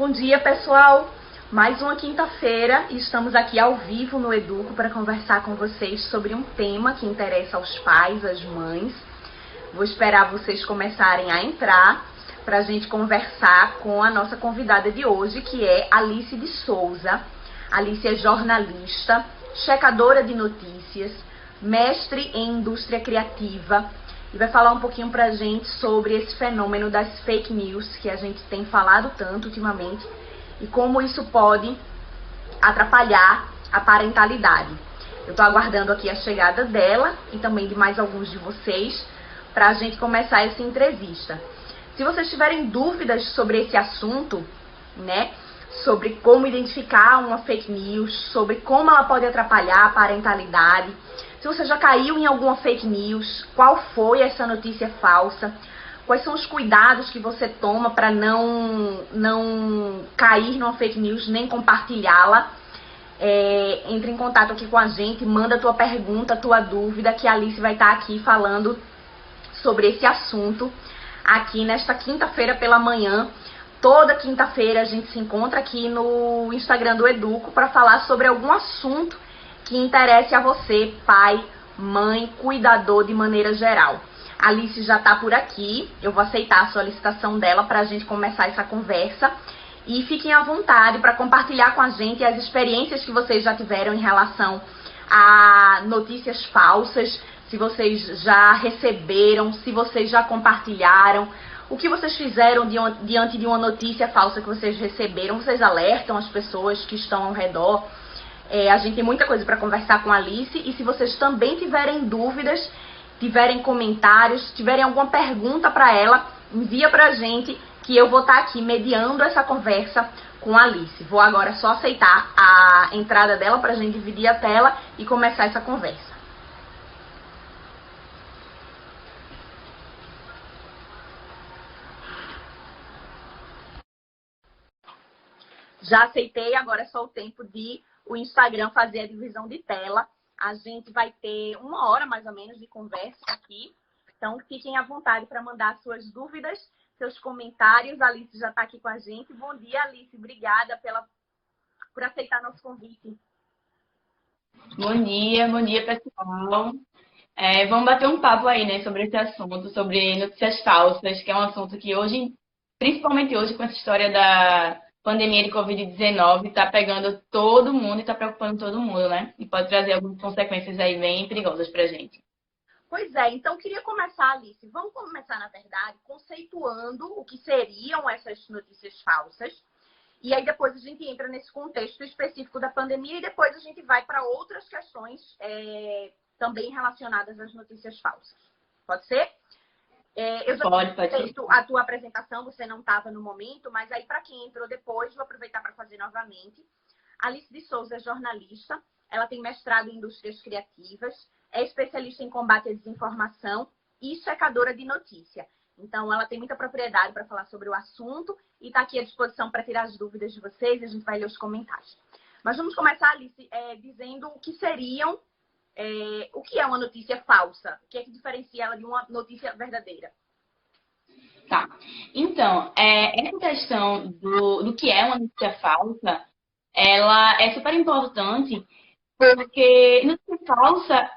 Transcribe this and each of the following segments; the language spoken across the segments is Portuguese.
Bom dia, pessoal! Mais uma quinta-feira e estamos aqui ao vivo no Educo para conversar com vocês sobre um tema que interessa aos pais, às mães. Vou esperar vocês começarem a entrar para a gente conversar com a nossa convidada de hoje, que é Alice de Souza. Alice é jornalista, checadora de notícias, mestre em indústria criativa e vai falar um pouquinho pra gente sobre esse fenômeno das fake news que a gente tem falado tanto ultimamente e como isso pode atrapalhar a parentalidade. Eu tô aguardando aqui a chegada dela e também de mais alguns de vocês pra gente começar essa entrevista. Se vocês tiverem dúvidas sobre esse assunto, né, sobre como identificar uma fake news, sobre como ela pode atrapalhar a parentalidade, se você já caiu em alguma fake news, qual foi essa notícia falsa, quais são os cuidados que você toma para não cair numa fake news nem compartilhá-la, entre em contato aqui com a gente, manda tua pergunta, tua dúvida, que a Alice vai estar aqui falando sobre esse assunto aqui nesta quinta-feira pela manhã. Toda quinta-feira a gente se encontra aqui no Instagram do Educo para falar sobre algum assunto que interesse a você, pai, mãe, cuidador de maneira geral. A Alice já está por aqui, eu vou aceitar a solicitação dela para a gente começar essa conversa. E fiquem à vontade para compartilhar com a gente as experiências que vocês já tiveram em relação a notícias falsas, se vocês já receberam, se vocês já compartilharam, o que vocês fizeram diante de uma notícia falsa que vocês receberam. Vocês alertam as pessoas que estão ao redor. A gente tem muita coisa para conversar com a Alice, e se vocês também tiverem dúvidas, tiverem comentários, tiverem alguma pergunta para ela, envia para a gente que eu vou estar aqui mediando essa conversa com a Alice. Vou agora só aceitar a entrada dela para a gente dividir a tela e começar essa conversa. Já aceitei, agora é só o tempo de o Instagram fazer a divisão de tela. A gente vai ter 1 hora, mais ou menos, de conversa aqui. Então, fiquem à vontade para mandar suas dúvidas, seus comentários. A Alice já está aqui com a gente. Bom dia, Alice. Obrigada por aceitar nosso convite. Bom dia, pessoal. Vamos bater um papo aí, né, sobre esse assunto, sobre notícias falsas, que é um assunto que hoje, principalmente hoje, com essa história da pandemia de Covid-19, está pegando todo mundo e está preocupando todo mundo, né? E pode trazer algumas consequências aí bem perigosas para a gente. Pois é, então queria começar, Alice. Vamos começar, na verdade, conceituando o que seriam essas notícias falsas. E aí depois a gente entra nesse contexto específico da pandemia e depois a gente vai para outras questões também relacionadas às notícias falsas. Pode ser? Eu já Pode feito a tua apresentação, você não estava no momento, mas aí para quem entrou depois, vou aproveitar para fazer novamente. Alice de Souza é jornalista, ela tem mestrado em indústrias criativas, é especialista em combate à desinformação e checadora de notícia. Então, ela tem muita propriedade para falar sobre o assunto e está aqui à disposição para tirar as dúvidas de vocês e a gente vai ler os comentários. Mas vamos começar, Alice, dizendo o que seriam, o que é uma notícia falsa? O que é que diferencia ela de uma notícia verdadeira? Tá. Então, essa questão do que é uma notícia falsa, ela é super importante, porque notícia falsa,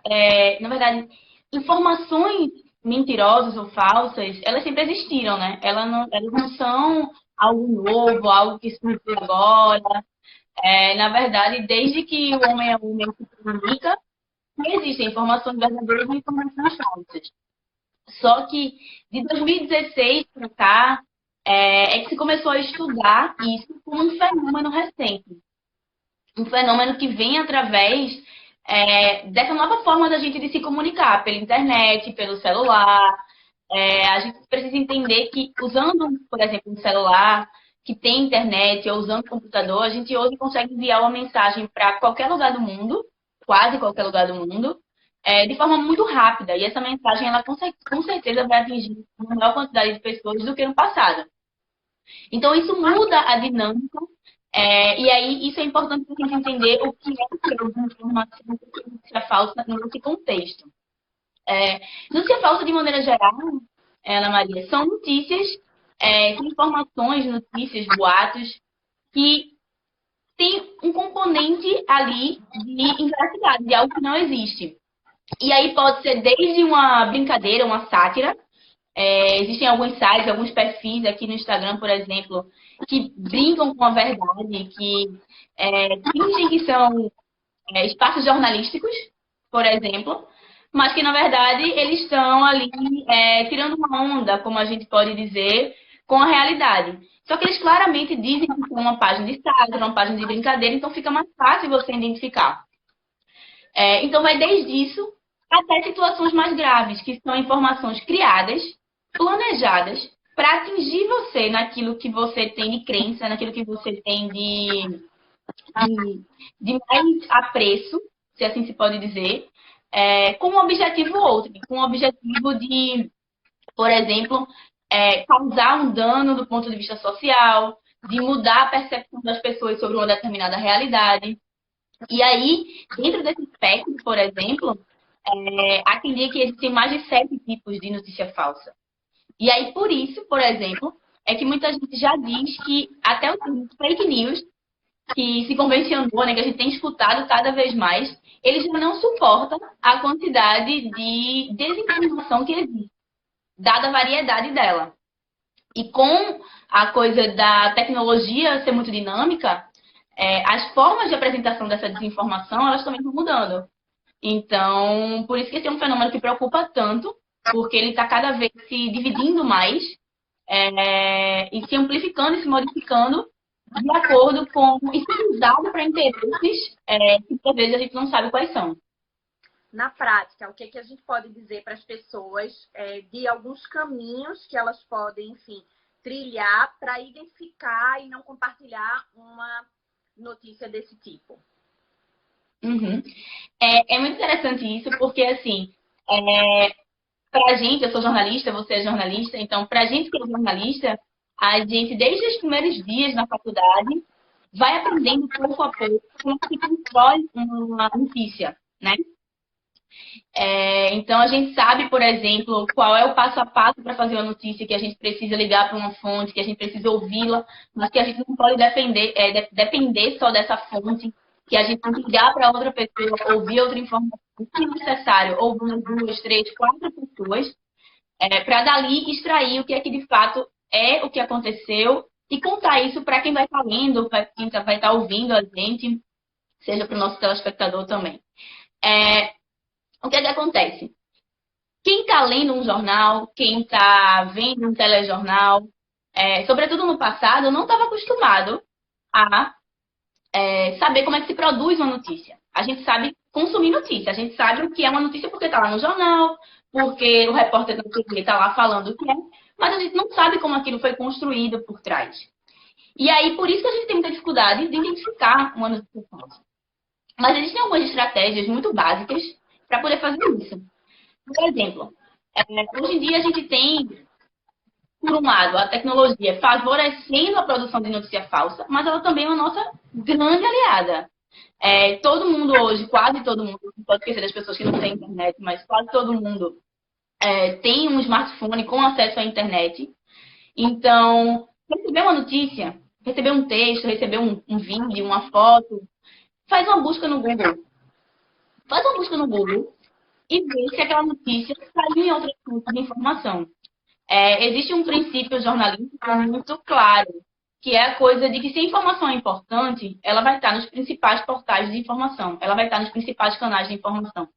na verdade, informações mentirosas ou falsas, elas sempre existiram, né? Elas não são algo novo, algo que surgiu agora. Na verdade, desde que o homem é homem se comunica, existem informações verdadeiras e informações falsas. Só que de 2016 para cá, que se começou a estudar isso como um fenômeno recente. Um fenômeno que vem através dessa nova forma da gente de se comunicar, pela internet, pelo celular. A gente precisa entender que usando, por exemplo, um celular que tem internet ou usando computador, a gente hoje consegue enviar uma mensagem para qualquer lugar do mundo, quase qualquer lugar do mundo, de forma muito rápida. E essa mensagem, ela com certeza vai atingir uma maior quantidade de pessoas do que no passado. Então, isso muda a dinâmica. E aí, isso é importante para a gente entender o que é informação e notícia falsa nesse contexto. Notícia falsa, de maneira geral, Ana Maria, são notícias, são informações, notícias, boatos que tem um componente ali de inveracidade, de algo que não existe. E aí pode ser desde uma brincadeira, uma sátira. Existem alguns sites, alguns perfis aqui no Instagram, por exemplo, que brincam com a verdade, que fingem que são espaços jornalísticos, por exemplo, mas que, na verdade, eles estão ali tirando uma onda, como a gente pode dizer, com a realidade. Só que eles claramente dizem que são uma página de sátira, uma página de brincadeira, então fica mais fácil você identificar. Então, vai desde isso até situações mais graves, que são informações criadas, planejadas, para atingir você naquilo que você tem de crença, naquilo que você tem de mais apreço, se assim se pode dizer, com um objetivo ou outro, com o objetivo de, por exemplo, causar um dano do ponto de vista social, de mudar a percepção das pessoas sobre uma determinada realidade. E aí, dentro desse espectro, por exemplo, há quem diga que existem mais de 7 tipos de notícia falsa. E aí, por isso, por exemplo, é que muita gente já diz que até o termo fake news, que se convencionou, né, que a gente tem escutado cada vez mais, eles já não suportam a quantidade de desinformação que existe, dada a variedade dela. E com a coisa da tecnologia ser muito dinâmica, as formas de apresentação dessa desinformação, elas também estão mudando. Então, por isso que esse é um fenômeno que preocupa tanto, porque ele está cada vez se dividindo mais e se amplificando e se modificando de acordo com e sendo usado para interesses que, por vezes, a gente não sabe quais são. Na prática, o que a gente pode dizer para as pessoas de alguns caminhos que elas podem, enfim, trilhar para identificar e não compartilhar uma notícia desse tipo? Uhum. É muito interessante isso, porque, assim, pra gente, eu sou jornalista, você é jornalista, então, pra gente que é jornalista, a gente, desde os primeiros dias na faculdade, vai aprendendo pouco a pouco como se constrói uma notícia, né? Então, a gente sabe, por exemplo, qual é o passo a passo para fazer uma notícia, que a gente precisa ligar para uma fonte, que a gente precisa ouvi-la, mas que a gente não pode depender só dessa fonte, que a gente tem que ligar para outra pessoa, ouvir outra informação, se necessário, ouvir umas 2, 3, 4 pessoas, para dali extrair o que é que de fato é o que aconteceu e contar isso para quem vai estar lendo, para quem vai estar ouvindo a gente, seja para o nosso telespectador também. O que é que acontece? Quem está lendo um jornal, quem está vendo um telejornal, sobretudo no passado, não estava acostumado a saber como é que se produz uma notícia. A gente sabe consumir notícia, a gente sabe o que é uma notícia porque está lá no jornal, porque o repórter da TV está lá falando o que é, mas a gente não sabe como aquilo foi construído por trás. E aí, por isso que a gente tem muita dificuldade de identificar uma notícia falsa. Mas existem algumas estratégias muito básicas para poder fazer isso. Por exemplo, hoje em dia a gente tem, por um lado, a tecnologia favorecendo a produção de notícia falsa, mas ela também é uma nossa grande aliada. Todo mundo hoje, quase todo mundo, não pode esquecer das pessoas que não têm internet, mas quase todo mundo tem um smartphone com acesso à internet. Então, receber uma notícia, receber um texto, receber um vídeo, uma foto, faz uma busca no Google. Faz uma busca no Google e ver se aquela notícia saiu em outras fontes de informação. Existe um princípio jornalístico muito claro, que é a coisa de que se a informação é importante, ela vai estar nos principais portais de informação, ela vai estar nos principais canais de informação.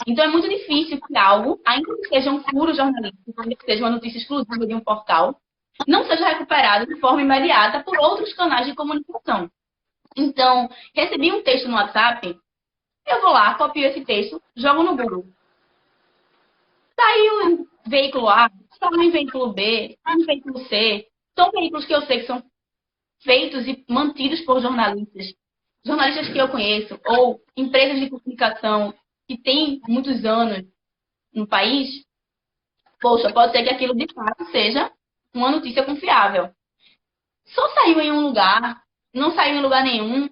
Então é muito difícil que algo, ainda que seja um furo jornalístico, ainda que seja uma notícia exclusiva de um portal, não seja recuperado de forma imediata por outros canais de comunicação. Então, recebi um texto no WhatsApp, eu vou lá, copio esse texto, jogo no Google. Saiu em veículo A, saiu em veículo B, em veículo C. São veículos que eu sei que são feitos e mantidos por jornalistas. Jornalistas que eu conheço, ou empresas de comunicação que têm muitos anos no país. Poxa, pode ser que aquilo de fato seja uma notícia confiável. Só saiu em um lugar, não saiu em lugar nenhum.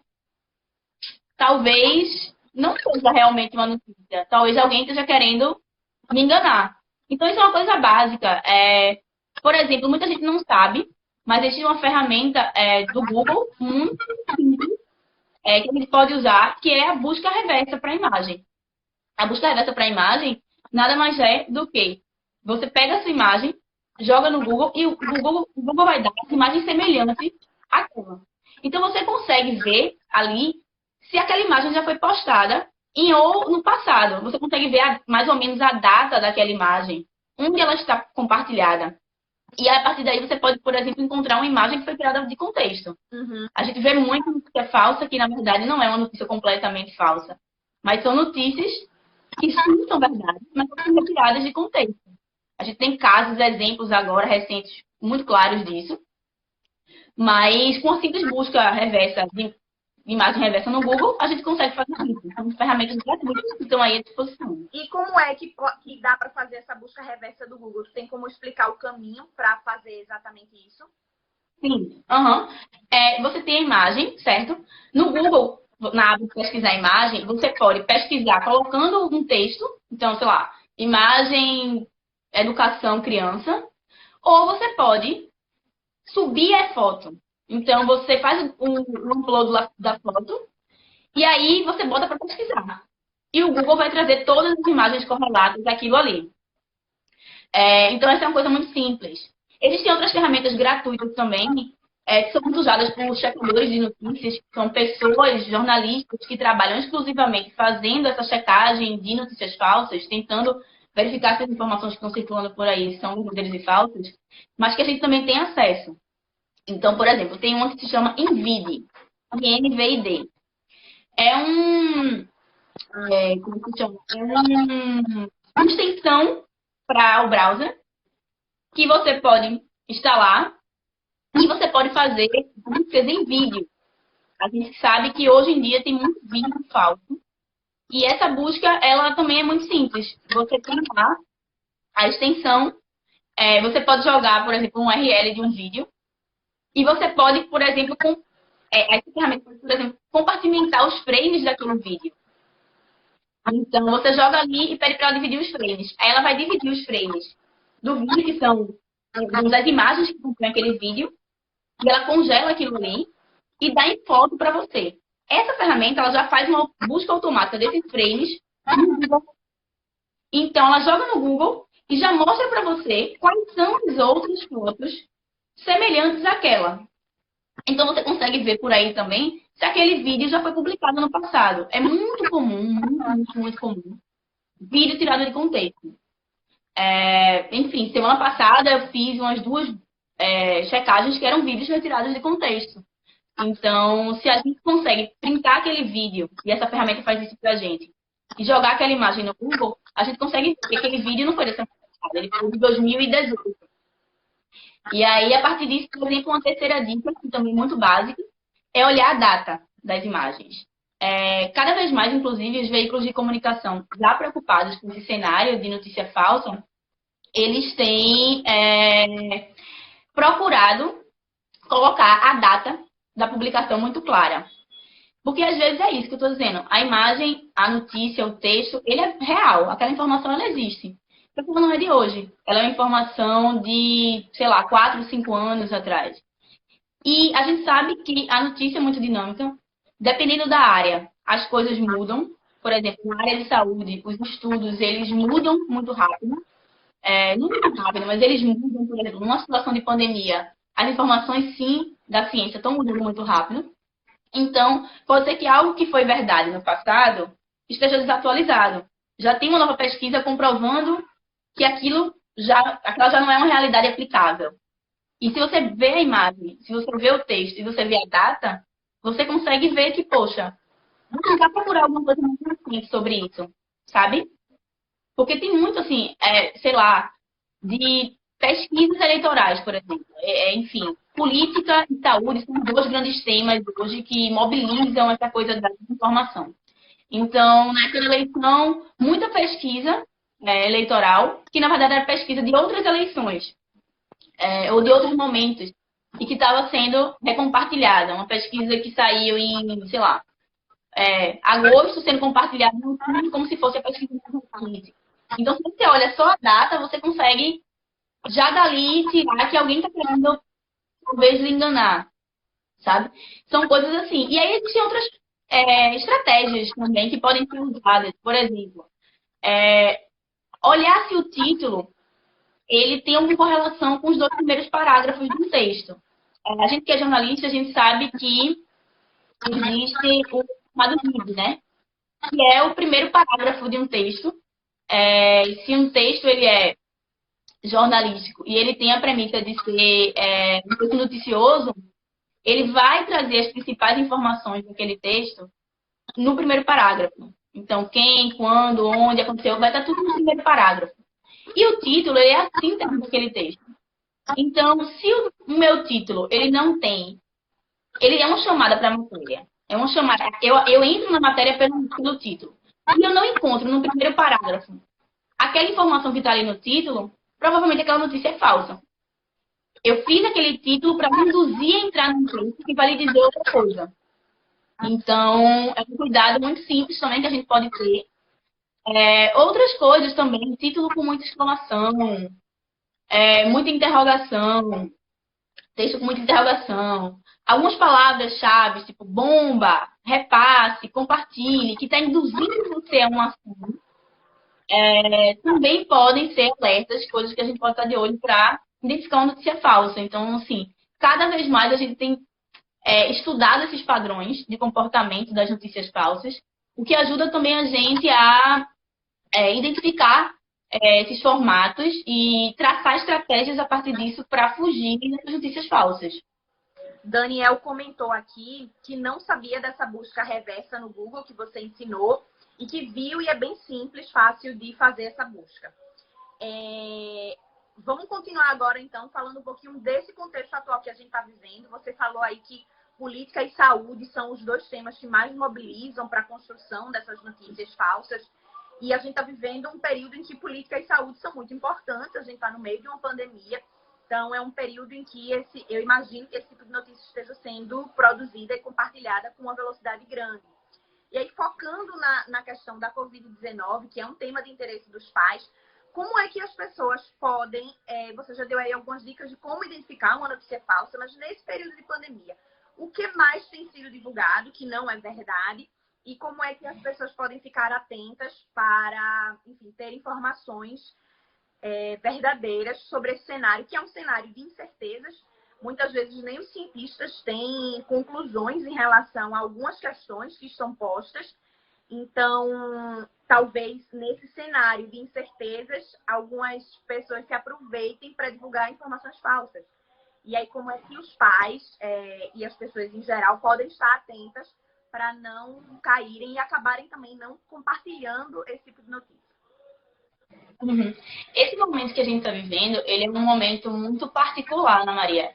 Talvez não seja realmente uma notícia. Talvez alguém esteja querendo me enganar. Então, isso é uma coisa básica. Por exemplo, muita gente não sabe mas existe uma ferramenta do Google muito simples que a gente pode usar, que é a busca reversa para a imagem. A busca reversa para a imagem nada mais é do que você pega a sua imagem, joga no Google e o Google vai dar imagens semelhantes àquela. Então você consegue ver ali se aquela imagem já foi postada ou no passado. Você consegue ver mais ou menos a data daquela imagem, onde ela está compartilhada. E a partir daí você pode, por exemplo, encontrar uma imagem que foi tirada de contexto. Uhum. A gente vê muita notícia falsa, que na verdade não é uma notícia completamente falsa. Mas são notícias que sim são verdade, mas são retiradas de contexto. A gente tem casos, exemplos agora recentes, muito claros disso. Mas com a simples busca reversa, de imagem reversa no Google, a gente consegue fazer isso. São ferramentas gratuitas que estão aí à disposição. E como é que dá para fazer essa busca reversa do Google? Tu tem como explicar o caminho para fazer exatamente isso? Sim. Uhum. Você tem a imagem, certo? No Google, na aba de pesquisar imagem, você pode pesquisar colocando um texto. Então, sei lá, imagem, educação, criança. Ou você pode subir a foto. Então, você faz um upload da foto e aí você bota para pesquisar. E o Google vai trazer todas as imagens correlatas daquilo ali. Então, essa é uma coisa muito simples. Existem outras ferramentas gratuitas também, que são muito usadas por checadores de notícias, que são pessoas, jornalistas, que trabalham exclusivamente fazendo essa checagem de notícias falsas, tentando verificar se as informações que estão circulando por aí são verdadeiras e falsas, mas que a gente também tem acesso. Então, por exemplo, tem uma que se chama InVid, INVID. Como se chama? Uma extensão para o browser que você pode instalar e você pode fazer buscas em vídeo. A gente sabe que hoje em dia tem muito vídeo falso. E essa busca, ela também é muito simples. Você tem lá a extensão, você pode jogar, por exemplo, um URL de um vídeo e você pode, por exemplo, essa ferramenta pode, por exemplo, compartimentar os frames daquele vídeo. Então, você joga ali e pede para ela dividir os frames. Aí ela vai dividir os frames do vídeo, que são das imagens que compõem aquele vídeo, e ela congela aquilo ali e dá em foto para você. Essa ferramenta ela já faz uma busca automática desses frames no Google. Então, ela joga no Google e já mostra para você quais são as outras fotos semelhantes àquela. Então, você consegue ver por aí também se aquele vídeo já foi publicado no passado. É muito comum, muito comum, vídeo tirado de contexto. Enfim, semana passada eu fiz umas 2 checagens que eram vídeos retirados de contexto. Então, se a gente consegue printar aquele vídeo, e essa ferramenta faz isso pra gente, e jogar aquela imagem no Google, a gente consegue ver que aquele vídeo não foi dessa passada, ele foi de 2018. E aí, a partir disso, por exemplo, uma terceira dica, que também é muito básica, é olhar a data das imagens. Cada vez mais, inclusive, os veículos de comunicação já preocupados com esse cenário de notícia falsa, eles têm procurado colocar a data da publicação muito clara. Porque às vezes é isso que eu estou dizendo. A imagem, a notícia, o texto, ele é real. Aquela informação, ela existe. Só não é de hoje. Ela é uma informação de, sei lá, 4, 5 anos atrás. E a gente sabe que a notícia é muito dinâmica. Dependendo da área, as coisas mudam. Por exemplo, na área de saúde, os estudos, eles mudam muito rápido. Não muito rápido, mas eles mudam, por exemplo, numa situação de pandemia. As informações, sim, da ciência estão mudando muito rápido. Então, pode ser que algo que foi verdade no passado esteja desatualizado. Já tem uma nova pesquisa comprovando que aquela já não é uma realidade aplicável. E se você vê a imagem, se você vê o texto e você vê a data, você consegue ver que, poxa, vou tentar procurar alguma coisa muito recente sobre isso, sabe? Porque tem muito, assim, sei lá, de pesquisas eleitorais, por exemplo. Enfim, política e saúde são 2 grandes temas hoje que mobilizam essa coisa da informação. Então, naquela eleição, muita pesquisa eleitoral, que na verdade era pesquisa de outras eleições, ou de outros momentos, e que estava sendo recompartilhada. Uma pesquisa que saiu em, sei lá, agosto, sendo compartilhada no YouTube, como se fosse a pesquisa de. Então, se você olha só a data, você consegue já dali tirar que alguém está querendo talvez lhe enganar, sabe? São coisas assim. E aí existem outras estratégias também que podem ser usadas. Por exemplo, olhar se o título ele tem alguma correlação com os dois primeiros parágrafos do texto. A gente que é jornalista, a gente sabe que existe o chamado lead, né? Que é o primeiro parágrafo de um texto. Se um texto ele é jornalístico e ele tem a premissa de ser um texto noticioso, ele vai trazer as principais informações daquele texto no primeiro parágrafo. Então, quem, quando, onde aconteceu, vai estar tudo no primeiro parágrafo. E o título, ele é a síntese daquele texto. Então, se o meu título, ele não tem... Ele é uma chamada para a matéria. É uma chamada... Eu entro na matéria pelo título. E eu não encontro no primeiro parágrafo aquela informação que está ali no título, provavelmente aquela notícia é falsa. Eu fiz aquele título para me induzir a entrar num texto que vai lhe dizer outra coisa. Então, é um cuidado muito simples também que a gente pode ter. Outras coisas também, título com muita exclamação, muita interrogação, texto com muita interrogação. Algumas palavras-chave, tipo bomba, repasse, compartilhe, que está induzindo você a um assunto, também podem ser alertas, coisas que a gente pode estar de olho para identificar uma notícia falsa. Então, assim, cada vez mais a gente tem estudado esses padrões de comportamento das notícias falsas, o que ajuda também a gente a identificar esses formatos e traçar estratégias a partir disso para fugir dessas notícias falsas. Daniel comentou aqui que não sabia dessa busca reversa no Google que você ensinou e que viu e é bem simples, fácil de fazer essa busca. Vamos continuar agora, então, falando um pouquinho desse contexto atual que a gente está vivendo. Você falou aí que política e saúde são os dois temas que mais mobilizam para a construção dessas notícias falsas. E a gente está vivendo um período em que política e saúde são muito importantes. A gente está no meio de uma pandemia. Então, é um período em que eu imagino que esse tipo de notícia esteja sendo produzida e compartilhada com uma velocidade grande. E aí, focando na questão da Covid-19, que é um tema de interesse dos pais, como é que as pessoas podem... você já deu aí algumas dicas de como identificar uma notícia falsa, mas nesse período de pandemia, o que mais tem sido divulgado que não é verdade e como é que as pessoas podem ficar atentas para, enfim, ter informações verdadeiras sobre esse cenário, que é um cenário de incertezas. Muitas vezes nem os cientistas têm conclusões em relação a algumas questões que estão postas. Então, talvez nesse cenário de incertezas, algumas pessoas se aproveitem para divulgar informações falsas. E aí, como é que os pais e as pessoas em geral podem estar atentas para não caírem e acabarem também não compartilhando esse tipo de notícia? Uhum. Esse momento que a gente está vivendo, ele é um momento muito particular, Ana Maria.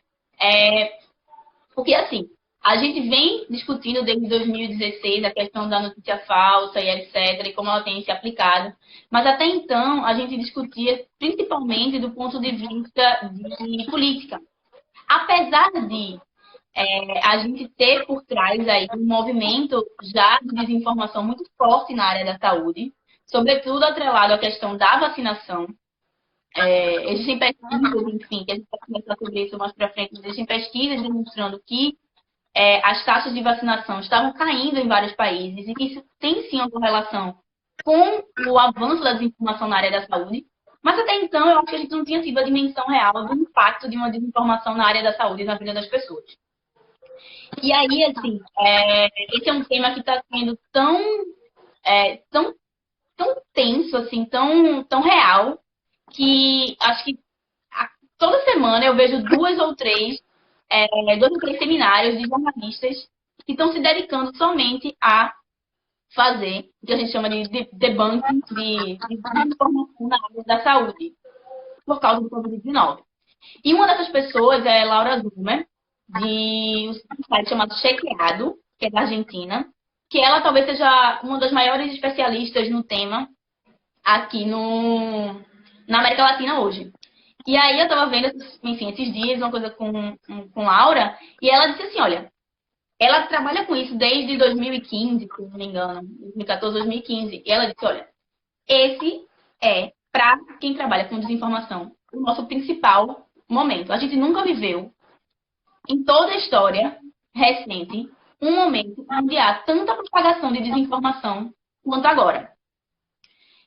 Porque, assim, a gente vem discutindo desde 2016 a questão da notícia falsa e etc., e como ela tem se aplicado. Mas até então, a gente discutia principalmente do ponto de vista de política. Apesar de a gente ter por trás aí um movimento já de desinformação muito forte na área da saúde, sobretudo atrelado à questão da vacinação. Existem pesquisas, enfim, que a gente vai conversar sobre isso mais para frente, existem pesquisas demonstrando que as taxas de vacinação estavam caindo em vários países e que isso tem sim uma correlação com o avanço da desinformação na área da saúde. Mas até então eu acho que a gente não tinha tido a dimensão real do impacto de uma desinformação na área da saúde e na vida das pessoas. E aí, assim, esse é um tema que está sendo tão tenso, assim, tão real, que acho que toda semana eu vejo dois ou três seminários de jornalistas que estão se dedicando somente a fazer o que a gente chama de debunking de desinformação na área da saúde, por causa do Covid-19. E uma dessas pessoas é Laura Zumer, de um site chamado Chequeado, que é da Argentina, que ela talvez seja uma das maiores especialistas no tema aqui na América Latina hoje. E aí eu estava vendo, enfim, esses dias, uma coisa com Laura, e ela disse assim, olha, ela trabalha com isso desde 2015, se não me engano, 2014, 2015, e ela disse, olha, esse é, para quem trabalha com desinformação, o nosso principal momento. A gente nunca viveu em toda a história recente um momento onde há tanta propagação de desinformação quanto agora.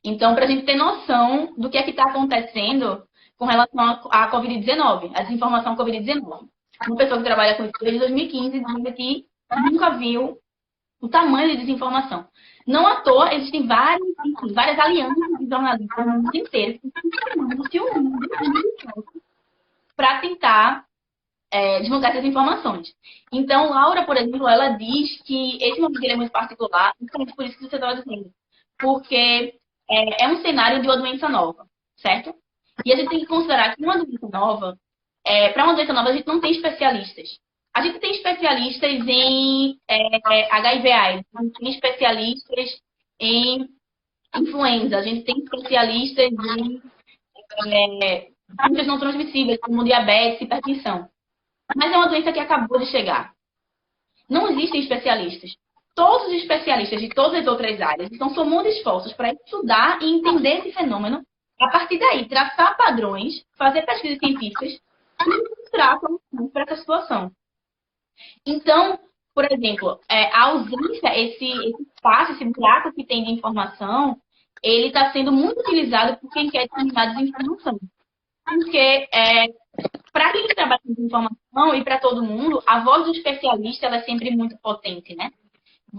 Então, para a gente ter noção do que é que está acontecendo com relação à Covid-19, a desinformação Covid-19. Uma pessoa que trabalha com isso desde 2015 diz que nunca viu o tamanho de desinformação. Não à toa, existem várias alianças de jornalistas no mundo inteiro que estão se unindo para tentar divulgar essas informações. Então, Laura, por exemplo, ela diz que esse momento é muito particular, justamente por isso que você estava dizendo, porque é um cenário de uma doença nova, certo? E a gente tem que considerar que uma doença nova, para uma doença nova, a gente não tem especialistas. A gente tem especialistas em HIV/AIDS, a gente tem especialistas em influenza, a gente tem especialistas em doenças não transmissíveis, como diabetes e hipertensão. Mas é uma doença que acabou de chegar. Não existem especialistas. Todos os especialistas de todas as outras áreas estão somando esforços para estudar e entender esse fenômeno. A partir daí, traçar padrões, fazer pesquisas científicas e mostrar soluções para essa situação. Então, por exemplo, a ausência, esse espaço, esse buraco que tem de informação, ele está sendo muito utilizado por quem quer disseminar desinformação. Porque, para quem trabalha com desinformação e para todo mundo, a voz do especialista ela é sempre muito potente, né?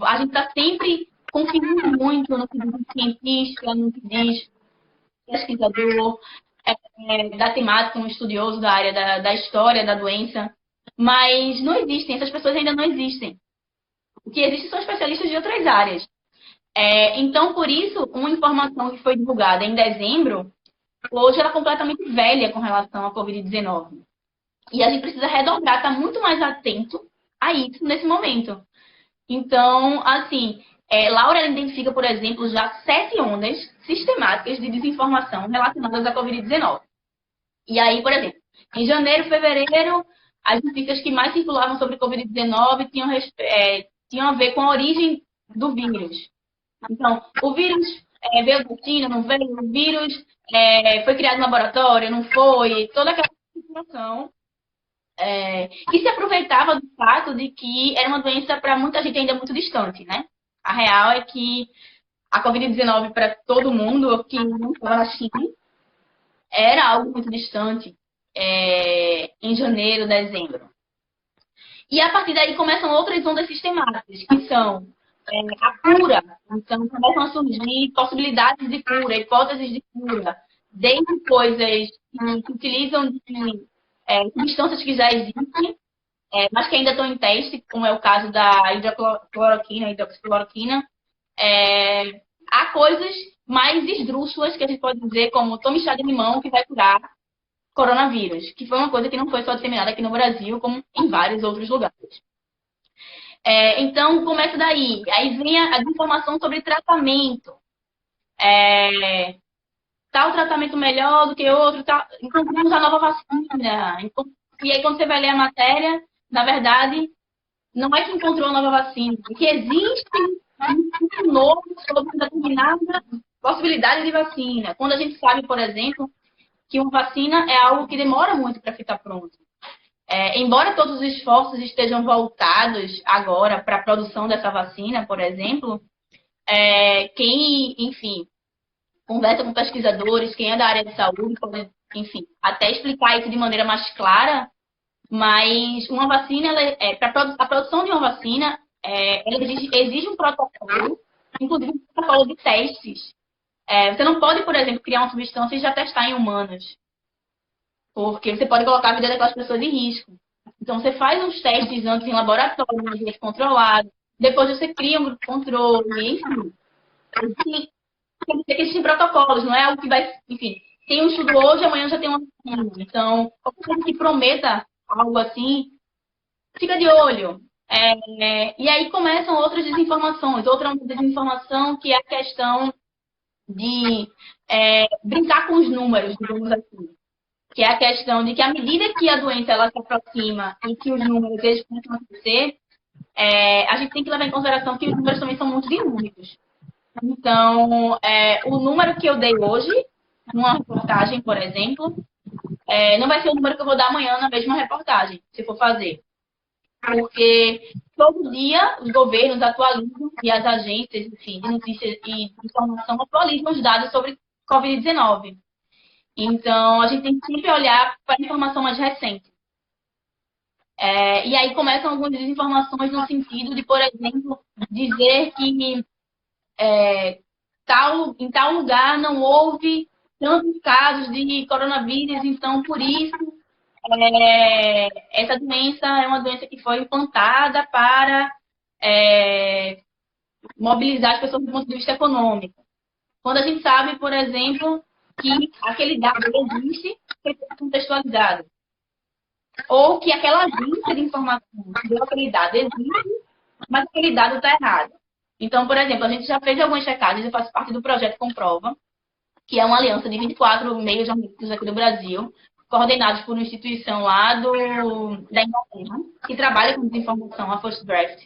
A gente está sempre confiando muito no que diz cientista, no que diz pesquisador, da temática, um estudioso da área da história da doença. Mas não existem, essas pessoas ainda não existem. O que existe são especialistas de outras áreas. Então, por isso, uma informação que foi divulgada em dezembro, hoje ela é completamente velha com relação à Covid-19. E a gente precisa redobrar, estar muito mais atento a isso nesse momento. Então, assim, Laura identifica, por exemplo, já 7 ondas sistemáticas de desinformação relacionadas à Covid-19. E aí, por exemplo, em janeiro, fevereiro, as notícias que mais circulavam sobre Covid-19 tinham a ver com a origem do vírus. Então, o vírus veio da China, não veio? O vírus foi criado no laboratório, não foi? Toda aquela situação que se aproveitava do fato de que era uma doença para muita gente ainda muito distante, né? A real é que a Covid-19 para todo mundo, que não estava na China, era algo muito distante em janeiro, dezembro. E a partir daí começam outras ondas sistemáticas, que são a cura. Então, começam a surgir possibilidades de cura, hipóteses de cura, desde coisas que utilizam de substâncias que já existem, mas que ainda estão em teste, como é o caso da hidroxicloroquina, há coisas mais esdrúxulas, que a gente pode dizer, como tome chá de limão que vai curar coronavírus, que foi uma coisa que não foi só disseminada aqui no Brasil, como em vários outros lugares. Então, começa daí. Aí vem a informação sobre tratamento. Tal tratamento melhor do que outro, encontramos a nova vacina. E aí, quando você vai ler a matéria, na verdade, não é que encontrou a nova vacina, é que existe um novo sobre determinada possibilidade de vacina. Quando a gente sabe, por exemplo, que uma vacina é algo que demora muito para ficar pronto. Embora todos os esforços estejam voltados agora para a produção dessa vacina, por exemplo, quem, enfim, conversa com pesquisadores, quem é da área de saúde, pode, enfim, até explicar isso de maneira mais clara, mas uma vacina, a produção de uma vacina, ela exige um protocolo, inclusive um protocolo de testes. Você não pode, por exemplo, criar uma substância e já testar em humanos, porque você pode colocar a vida daquelas pessoas em risco. Então, você faz uns testes antes em laboratório, em ambiente controlado, depois você cria um grupo de controle, enfim. Tem que ter esses protocolos, não é algo que vai... Enfim, tem um estudo hoje, amanhã já tem uma vacina. Então, qualquer coisa que prometa algo assim, fica de olho. E aí começam outras desinformações. Outra desinformação que é a questão de brincar com os números, digamos assim. Que é a questão de que à medida que a doença ela se aproxima e que os números eles começam a crescer, a gente tem que levar em consideração que os números também são muito dinâmicos. Então, o número que eu dei hoje, numa reportagem, por exemplo, não vai ser o número que eu vou dar amanhã na mesma reportagem, se for fazer. porque todo dia os governos atualizam e as agências, enfim, de notícias e de informação atualizam os dados sobre Covid-19. Então, a gente tem que sempre olhar para a informação mais recente. E aí começam algumas desinformações no sentido de, por exemplo, dizer que em tal lugar não houve tantos casos de coronavírus, então por isso essa doença é uma doença que foi implantada para mobilizar as pessoas do ponto de vista econômico. Quando a gente sabe, por exemplo, que aquele dado existe, foi contextualizado. Ou que aquela agência de informação que deu aquele dado existe, mas aquele dado está errado. Então, por exemplo, a gente já fez algumas checagens, eu faço parte do projeto Comprova, que é uma aliança de 24 meios jornalísticos aqui do Brasil, coordenados por uma instituição lá da Inglaterra, que trabalha com desinformação, a First Draft.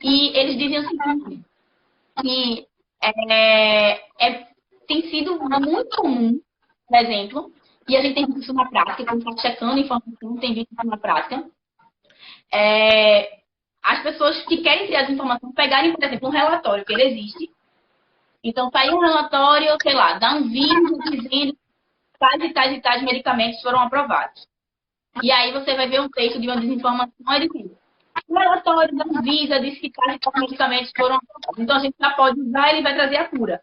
E eles dizem o seguinte, que tem sido muito comum, por exemplo, e a gente tem visto isso na prática, quando está checando informação, tem visto isso na prática, as pessoas que querem criar desinformação pegarem, por exemplo, um relatório que ele existe. Então, saiu um relatório, sei lá, da Anvisa dizendo que tais e tais e tais medicamentos foram aprovados. E aí você vai ver um texto de uma desinformação e diz, o relatório da Anvisa disse que tais e tais medicamentos foram aprovados. Então, a gente já pode usar e ele vai trazer a cura.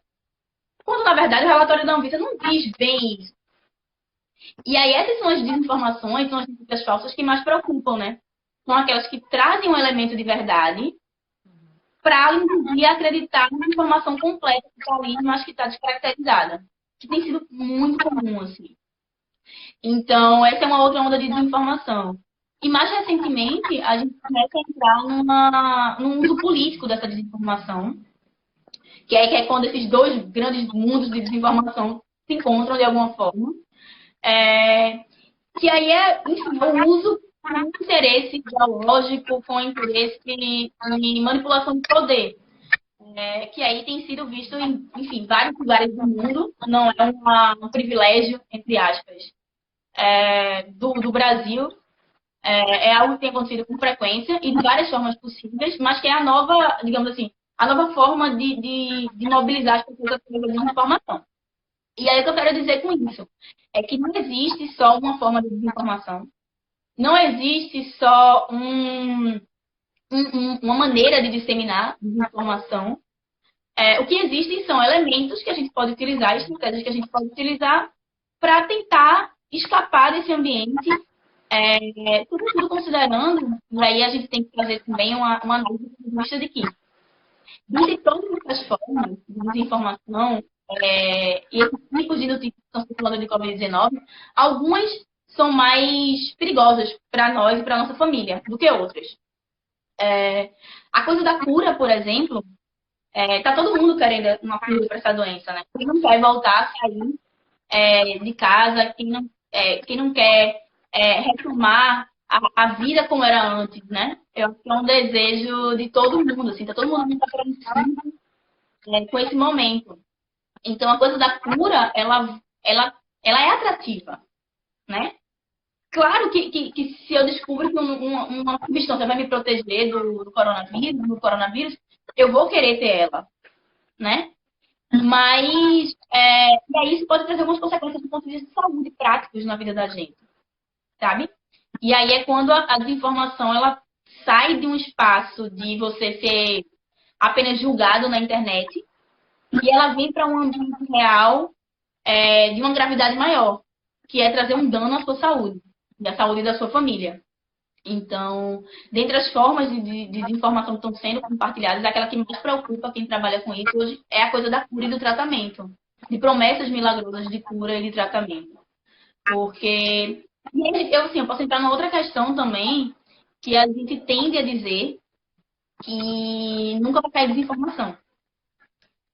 Quando, na verdade, o relatório da Anvisa não diz bem isso. E aí, essas são as desinformações, são as notícias falsas que mais preocupam, né? São aquelas que trazem um elemento de verdade para induzir a acreditar numa informação completa que está ali, mas que está descaracterizada. Que tem sido muito comum, assim. Então, essa é uma outra onda de desinformação. E mais recentemente, a gente começa a entrar num uso político dessa desinformação, que é quando esses dois grandes mundos de desinformação se encontram de alguma forma. Que aí enfim, o uso com interesse ideológico, com interesse em manipulação de poder. Que aí tem sido visto em, enfim, vários lugares do mundo, não é um privilégio, entre aspas, do Brasil. É algo que tem acontecido com frequência e de várias formas possíveis, mas que é a nova, digamos assim, a nova forma de mobilizar as pessoas através da informação. E aí o que eu quero dizer com isso é que não existe só uma forma de desinformação, não existe só uma maneira de disseminar desinformação. O que existem são elementos que a gente pode utilizar, estratégias que a gente pode utilizar para tentar escapar desse ambiente, tudo considerando, e aí a gente tem que fazer também uma análise do ponto de vista de que, dentre todas essas formas de desinformação, e esses tipos de notícias que estão circulando de Covid-19, algumas são mais perigosas para nós e para nossa família do que outras. A coisa da cura, por exemplo, tá todo mundo querendo uma cura para essa doença, né? Quem não quer voltar a sair de casa, quem não quer retomar a vida como era antes, né? Eu acho que é um desejo de todo mundo, assim, tá todo mundo muito apreensivo com esse momento. Então, a coisa da cura, ela é atrativa, né? Claro que se eu descubro que uma substância vai me proteger do coronavírus, eu vou querer ter ela, né? Mas e aí isso pode trazer algumas consequências do ponto de vista de saúde práticos na vida da gente, sabe? E aí é quando a desinformação ela sai de um espaço de você ser apenas julgado na internet e ela vem para um ambiente real de uma gravidade maior, que é trazer um dano à sua saúde e à saúde da sua família. Então, dentre as formas de desinformação que estão sendo compartilhadas, aquela que mais preocupa quem trabalha com isso hoje é a coisa da cura e do tratamento, de promessas milagrosas de cura e de tratamento. Porque, eu posso entrar numa outra questão também, que a gente tende a dizer que nunca vai cair desinformação,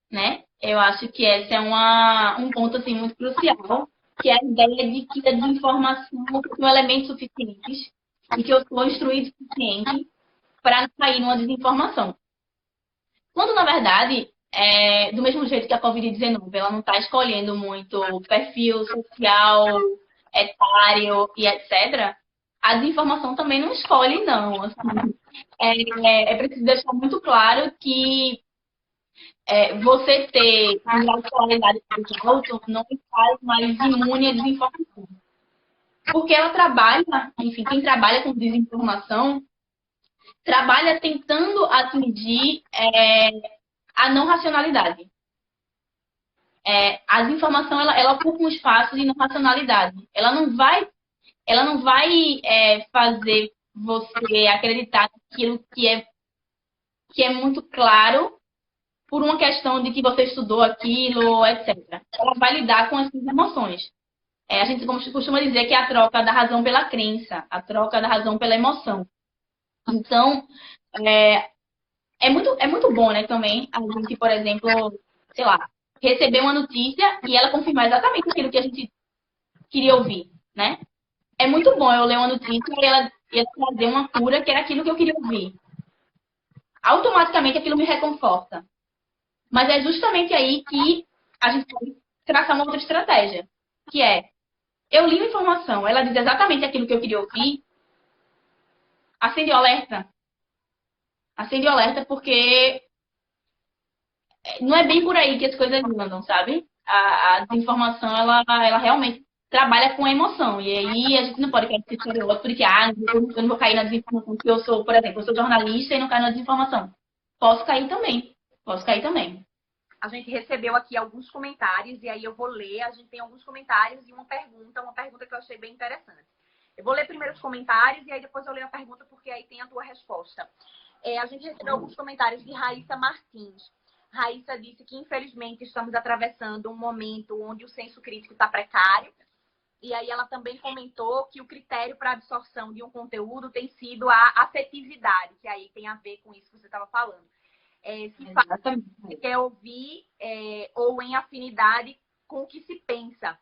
né? Eu acho que esse é um ponto assim, muito crucial, que é a ideia de que a desinformação são elementos suficientes e que eu sou instruído o suficiente para não cair numa desinformação. Quando, na verdade, do mesmo jeito que a Covid-19, ela não está escolhendo muito perfil social, etário e etc., a desinformação também não escolhe, não. Assim, é preciso deixar muito claro que você ter um grau de escolaridade alto não faz mais imune à desinformação. Porque ela trabalha, enfim, quem trabalha com desinformação, trabalha tentando atingir a não racionalidade. A desinformação, ela ocupa um espaço de não racionalidade. Ela não vai fazer você acreditar naquilo que é muito claro por uma questão de que você estudou aquilo, etc. Ela vai lidar com essas emoções. A gente costuma dizer que é a troca da razão pela crença, a troca da razão pela emoção. Então, é muito bom, né, também, a gente, por exemplo, sei lá, receber uma notícia e ela confirmar exatamente aquilo que a gente queria ouvir, né? É muito bom eu ler uma notícia e ela trazer uma cura que era aquilo que eu queria ouvir. Automaticamente aquilo me reconforta. Mas é justamente aí que a gente pode traçar uma outra estratégia, que eu li uma informação, ela diz exatamente aquilo que eu queria ouvir, acende o alerta. Acende o alerta porque não é bem por aí que as coisas andam, sabe? A desinformação, ela realmente trabalha com a emoção. E aí a gente não pode cair nesse estereótipo de que eu não vou cair na desinformação, porque eu sou, por exemplo, eu sou jornalista e não caio na desinformação. Posso cair também. A gente recebeu aqui alguns comentários, e aí eu vou ler. A gente tem alguns comentários e uma pergunta que eu achei bem interessante. Eu vou ler primeiro os comentários e aí depois eu leio a pergunta, porque aí tem a tua resposta. A gente recebeu alguns comentários de Raíssa Martins. Raíssa disse que, infelizmente, estamos atravessando um momento onde o senso crítico está precário. E aí ela também comentou que o critério para absorção de um conteúdo tem sido a afetividade, que aí tem a ver com isso que você estava falando. Se quer ouvir ou em afinidade com o que se pensa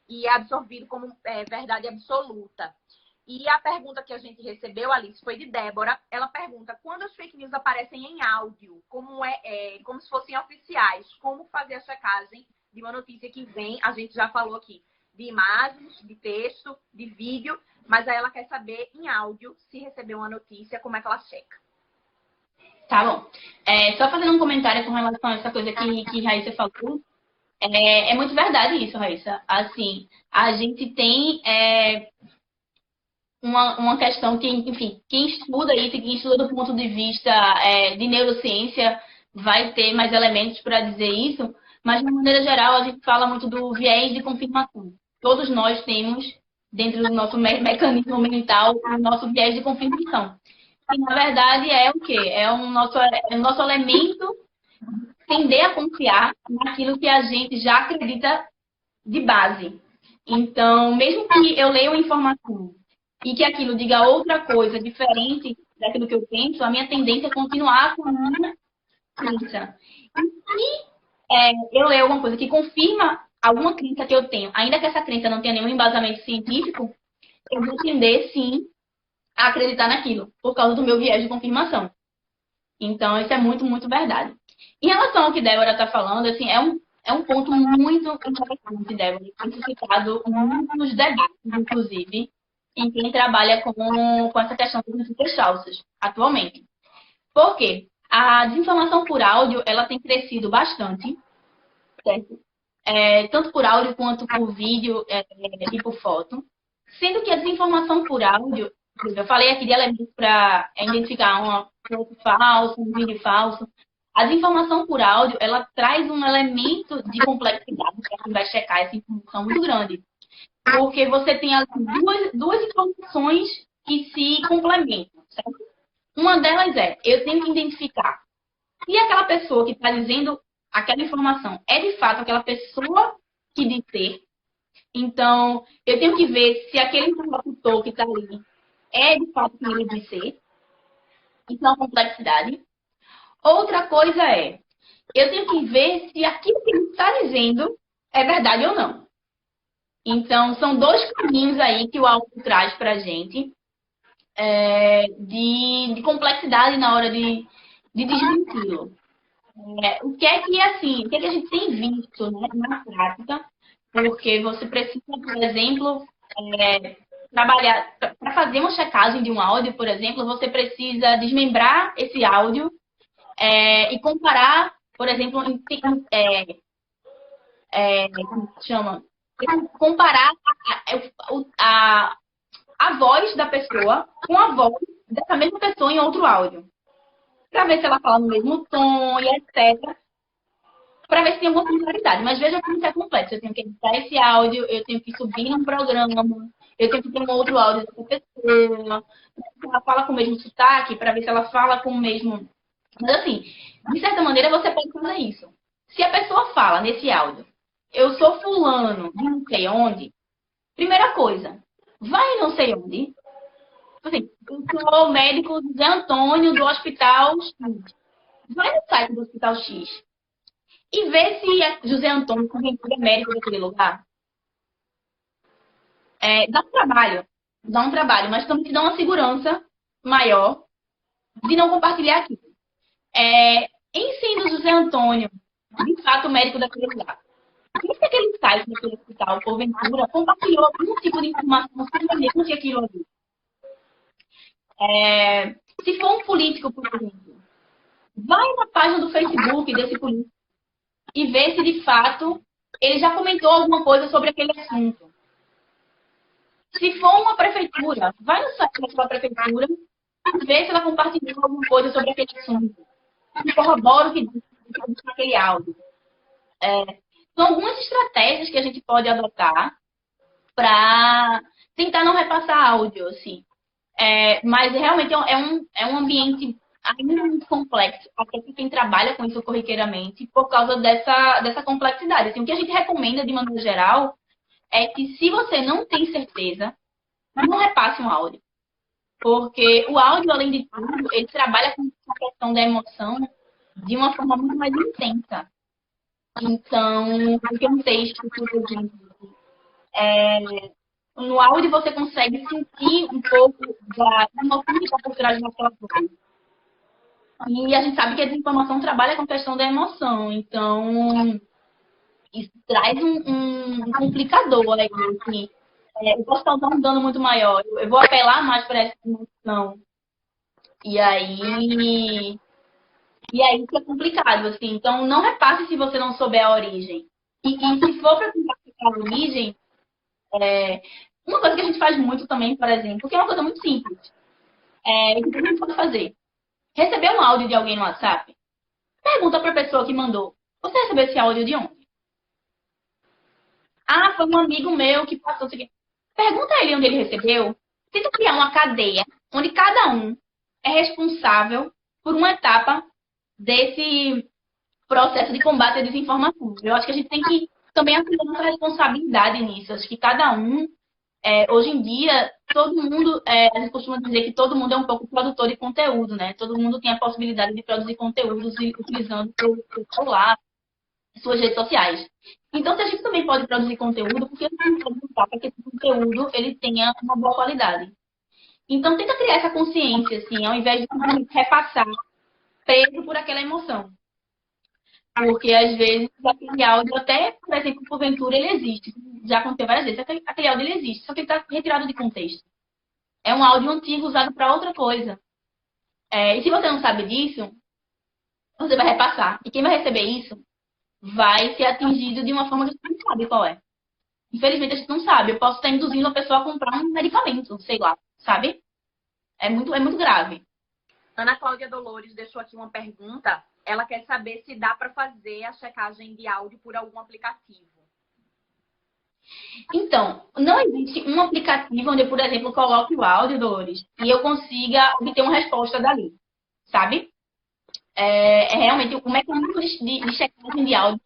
e é absorvido como verdade absoluta. E a pergunta que a gente recebeu, Alice, foi de Débora. Ela pergunta: quando as fake news aparecem em áudio, como se fossem oficiais, como fazer a checagem de uma notícia que vem, a gente já falou aqui, de imagens, de texto, de vídeo, mas aí ela quer saber em áudio, se recebeu uma notícia, como é que ela checa. Tá bom. Só fazendo um comentário com relação a essa coisa que Raíssa falou. É muito verdade isso, Raíssa. Assim, a gente tem uma questão que, enfim, quem estuda isso, quem estuda do ponto de vista de neurociência, vai ter mais elementos para dizer isso, mas, de maneira geral, a gente fala muito do viés de confirmação. Todos nós temos, dentro do nosso mecanismo mental, o nosso viés de confirmação. Que, na verdade, é o quê? É o nosso elemento tender a confiar naquilo que a gente já acredita de base. Então, mesmo que eu leia uma informação e que aquilo diga outra coisa diferente daquilo que eu penso, a minha tendência é continuar com a minha crença. E se eu leio alguma coisa que confirma alguma crença que eu tenho, ainda que essa crença não tenha nenhum embasamento científico, eu vou tender, sim, a acreditar naquilo, por causa do meu viés de confirmação. Então, isso é muito, muito verdade. Em relação ao que Débora está falando, assim, é um ponto muito interessante, Débora. Tem suscitado muitos debates, inclusive, em quem trabalha com essa questão das notícias falsas, atualmente. Por quê? A desinformação por áudio, ela tem crescido bastante, certo? Tanto por áudio quanto por vídeo e por foto. Sendo que a desinformação por áudio, eu falei aqui de elementos para identificar uma foto falsa, um vídeo falso. A desinformação por áudio, ela traz um elemento de complexidade para quem vai checar essa informação muito grande. Porque você tem duas informações que se complementam, certo? Uma delas eu tenho que identificar se aquela pessoa que está dizendo aquela informação é de fato aquela pessoa que diz ser. Então, eu tenho que ver se aquele interlocutor que está ali é de fato quem ele diz ser. Isso é uma complexidade. Outra coisa eu tenho que ver se aquilo que ele está dizendo é verdade ou não. Então, são dois caminhos aí que o áudio traz para a gente de complexidade na hora de desmenti-lo. O que é que a gente tem visto, né, na prática? Porque você precisa, por exemplo, trabalhar, para fazer uma checagem de um áudio, por exemplo, você precisa desmembrar esse áudio e comparar, por exemplo, como se chama? Comparar a voz da pessoa com a voz dessa mesma pessoa em outro áudio. Para ver se ela fala no mesmo tom e etc. Para ver se tem alguma similaridade. Mas veja como isso é complexo. Eu tenho que editar esse áudio, eu tenho que subir num programa, eu tenho que ter um outro áudio dessa pessoa. Se ela fala com o mesmo sotaque, para ver se ela fala com o mesmo. Mas assim, de certa maneira você pode fazer isso. Se a pessoa fala nesse áudio, eu sou fulano de não sei onde, primeira coisa, vai não sei onde. Assim, eu sou médico de Antônio do Hospital X. Vai no site do Hospital X e vê se é José Antônio é médico daquele lugar. Dá um trabalho, mas também te dá uma segurança maior de não compartilhar aqui. Em sendo José Antônio, de fato, médico daquele lugar. Se aquele site daquele hospital, porventura, compartilhou algum tipo de informação semelhante àquilo ali. Se for um político, por exemplo, vai na página do Facebook desse político e vê se de fato ele já comentou alguma coisa sobre aquele assunto. Se for uma prefeitura, vai no site daquela prefeitura e vê se ela compartilhou alguma coisa sobre aquele assunto. E corrobora o que diz naquele áudio. São algumas estratégias que a gente pode adotar para tentar não repassar áudio, assim. Mas realmente é um ambiente ainda muito complexo, até para quem trabalha com isso corriqueiramente, por causa dessa complexidade. Assim, o que a gente recomenda, de maneira geral, é que se você não tem certeza, não repasse um áudio. Porque o áudio, além de tudo, ele trabalha com a questão da emoção de uma forma muito mais intensa. Então, porque um texto, por exemplo, no áudio você consegue sentir um pouco da emoção que está por trás daquela coisa. E a gente sabe que a desinformação trabalha com a questão da emoção. Então, isso traz um complicador aí. Assim. Eu posso causar um dano muito maior. Eu vou apelar mais para essa emoção. E aí isso é complicado, assim. Então, não repasse se você não souber a origem. E se for para compartilhar a origem, uma coisa que a gente faz muito também, por exemplo, que é uma coisa muito simples. O que a gente pode fazer? Receber um áudio de alguém no WhatsApp, pergunta para a pessoa que mandou: você recebeu esse áudio de onde? Ah, foi um amigo meu que passou. Pergunta a ele onde ele recebeu. Tenta criar uma cadeia onde cada um é responsável por uma etapa desse processo de combate à desinformação. Eu acho que a gente tem que também assumir nossa responsabilidade nisso. Acho que cada um, hoje em dia, todo mundo, a gente costuma dizer que todo mundo é um pouco produtor de conteúdo, né? Todo mundo tem a possibilidade de produzir conteúdos utilizando o celular, suas redes sociais. Então, se a gente também pode produzir conteúdo, por que não pode lutar para que esse conteúdo ele tenha uma boa qualidade? Então, tenta criar essa consciência, assim, ao invés de repassar preso por aquela emoção. Porque, às vezes, aquele áudio, até, por exemplo, porventura, ele existe. Já aconteceu várias vezes. Aquele áudio, ele existe, só que ele está retirado de contexto. É um áudio antigo usado para outra coisa. E se você não sabe disso, você vai repassar. E quem vai receber isso vai ser atingido de uma forma que você não sabe qual é. Infelizmente, a gente não sabe. Eu posso estar induzindo a pessoa a comprar um medicamento, sei lá, sabe? É muito grave. Ana Cláudia Dolores deixou aqui uma pergunta. Ela quer saber se dá para fazer a checagem de áudio por algum aplicativo. Então, não existe um aplicativo onde eu, por exemplo, coloque o áudio, Dolores, e eu consiga obter uma resposta dali, sabe? Realmente, o mecanismo de checagem de áudio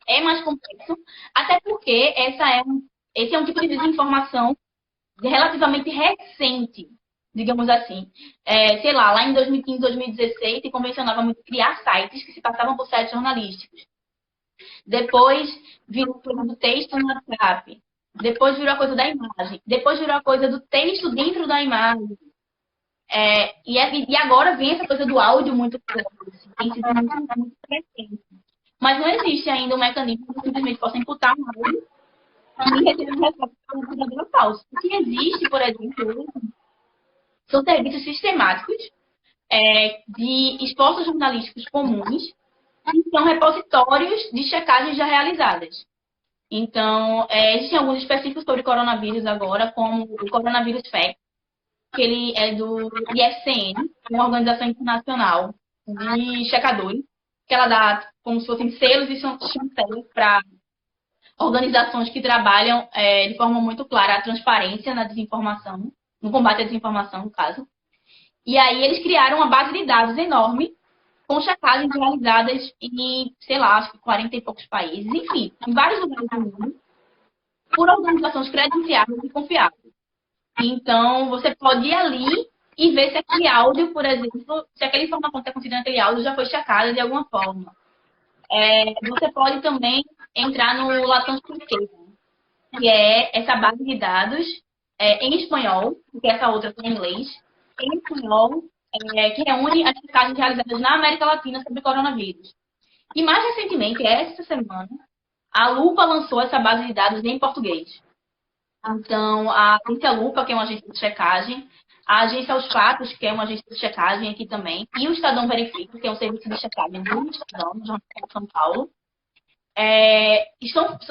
é mais complexo, até porque esse é um tipo de desinformação relativamente recente, digamos assim. Sei lá em 2015, 2016, se convencionava muito criar sites que se passavam por sites jornalísticos. Depois virou a coisa do texto no WhatsApp. Depois virou a coisa da imagem. Depois virou a coisa do texto dentro da imagem. E agora vem essa coisa do áudio muito presente. Mas não existe ainda um mecanismo que simplesmente possa imputar um áudio e recebeu uma resposta verdadeira ou falsa. O que existe, por exemplo, são serviços sistemáticos de esforços jornalísticos comuns, que são repositórios de checagens já realizadas. Então, existem alguns específicos sobre coronavírus agora, como o Coronavírus Fact, que ele é do IFCN, uma organização internacional de checadores, que ela dá como se fossem selos e chancelas para organizações que trabalham de forma muito clara a transparência na desinformação, no combate à desinformação, no caso. E aí eles criaram uma base de dados enorme, com checagens realizadas em, sei lá, acho que 40 e poucos países, enfim, em vários lugares do mundo, por organizações credenciadas e confiáveis. Então, você pode ir ali e ver se aquele áudio, por exemplo, se aquela informação que está contida naquele áudio já foi checada de alguma forma. Você pode também entrar no Latam.pt, que é essa base de dados em espanhol, porque essa outra tem em inglês, em espanhol, que reúne as checagens realizadas na América Latina sobre coronavírus. E mais recentemente, esta semana, a Lupa lançou essa base de dados em português. Então, a agência Lupa, que é uma agência de checagem, a agência Os Fatos, que é uma agência de checagem aqui também, e o Estadão Verifica, que é um serviço de checagem do Estadão, do Jornal de São Paulo.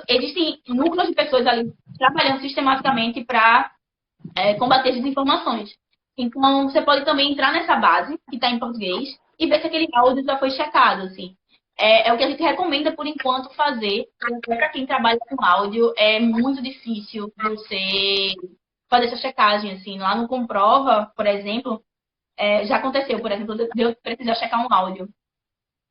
Existem núcleos de pessoas ali trabalhando sistematicamente para combater desinformações. Então, você pode também entrar nessa base, que está em português, e ver se aquele áudio já foi checado, assim. É o que a gente recomenda, por enquanto, fazer. Para quem trabalha com áudio, é muito difícil você fazer essa checagem, assim. Lá no Comprova, por exemplo, já aconteceu, por exemplo, de eu precisar checar um áudio.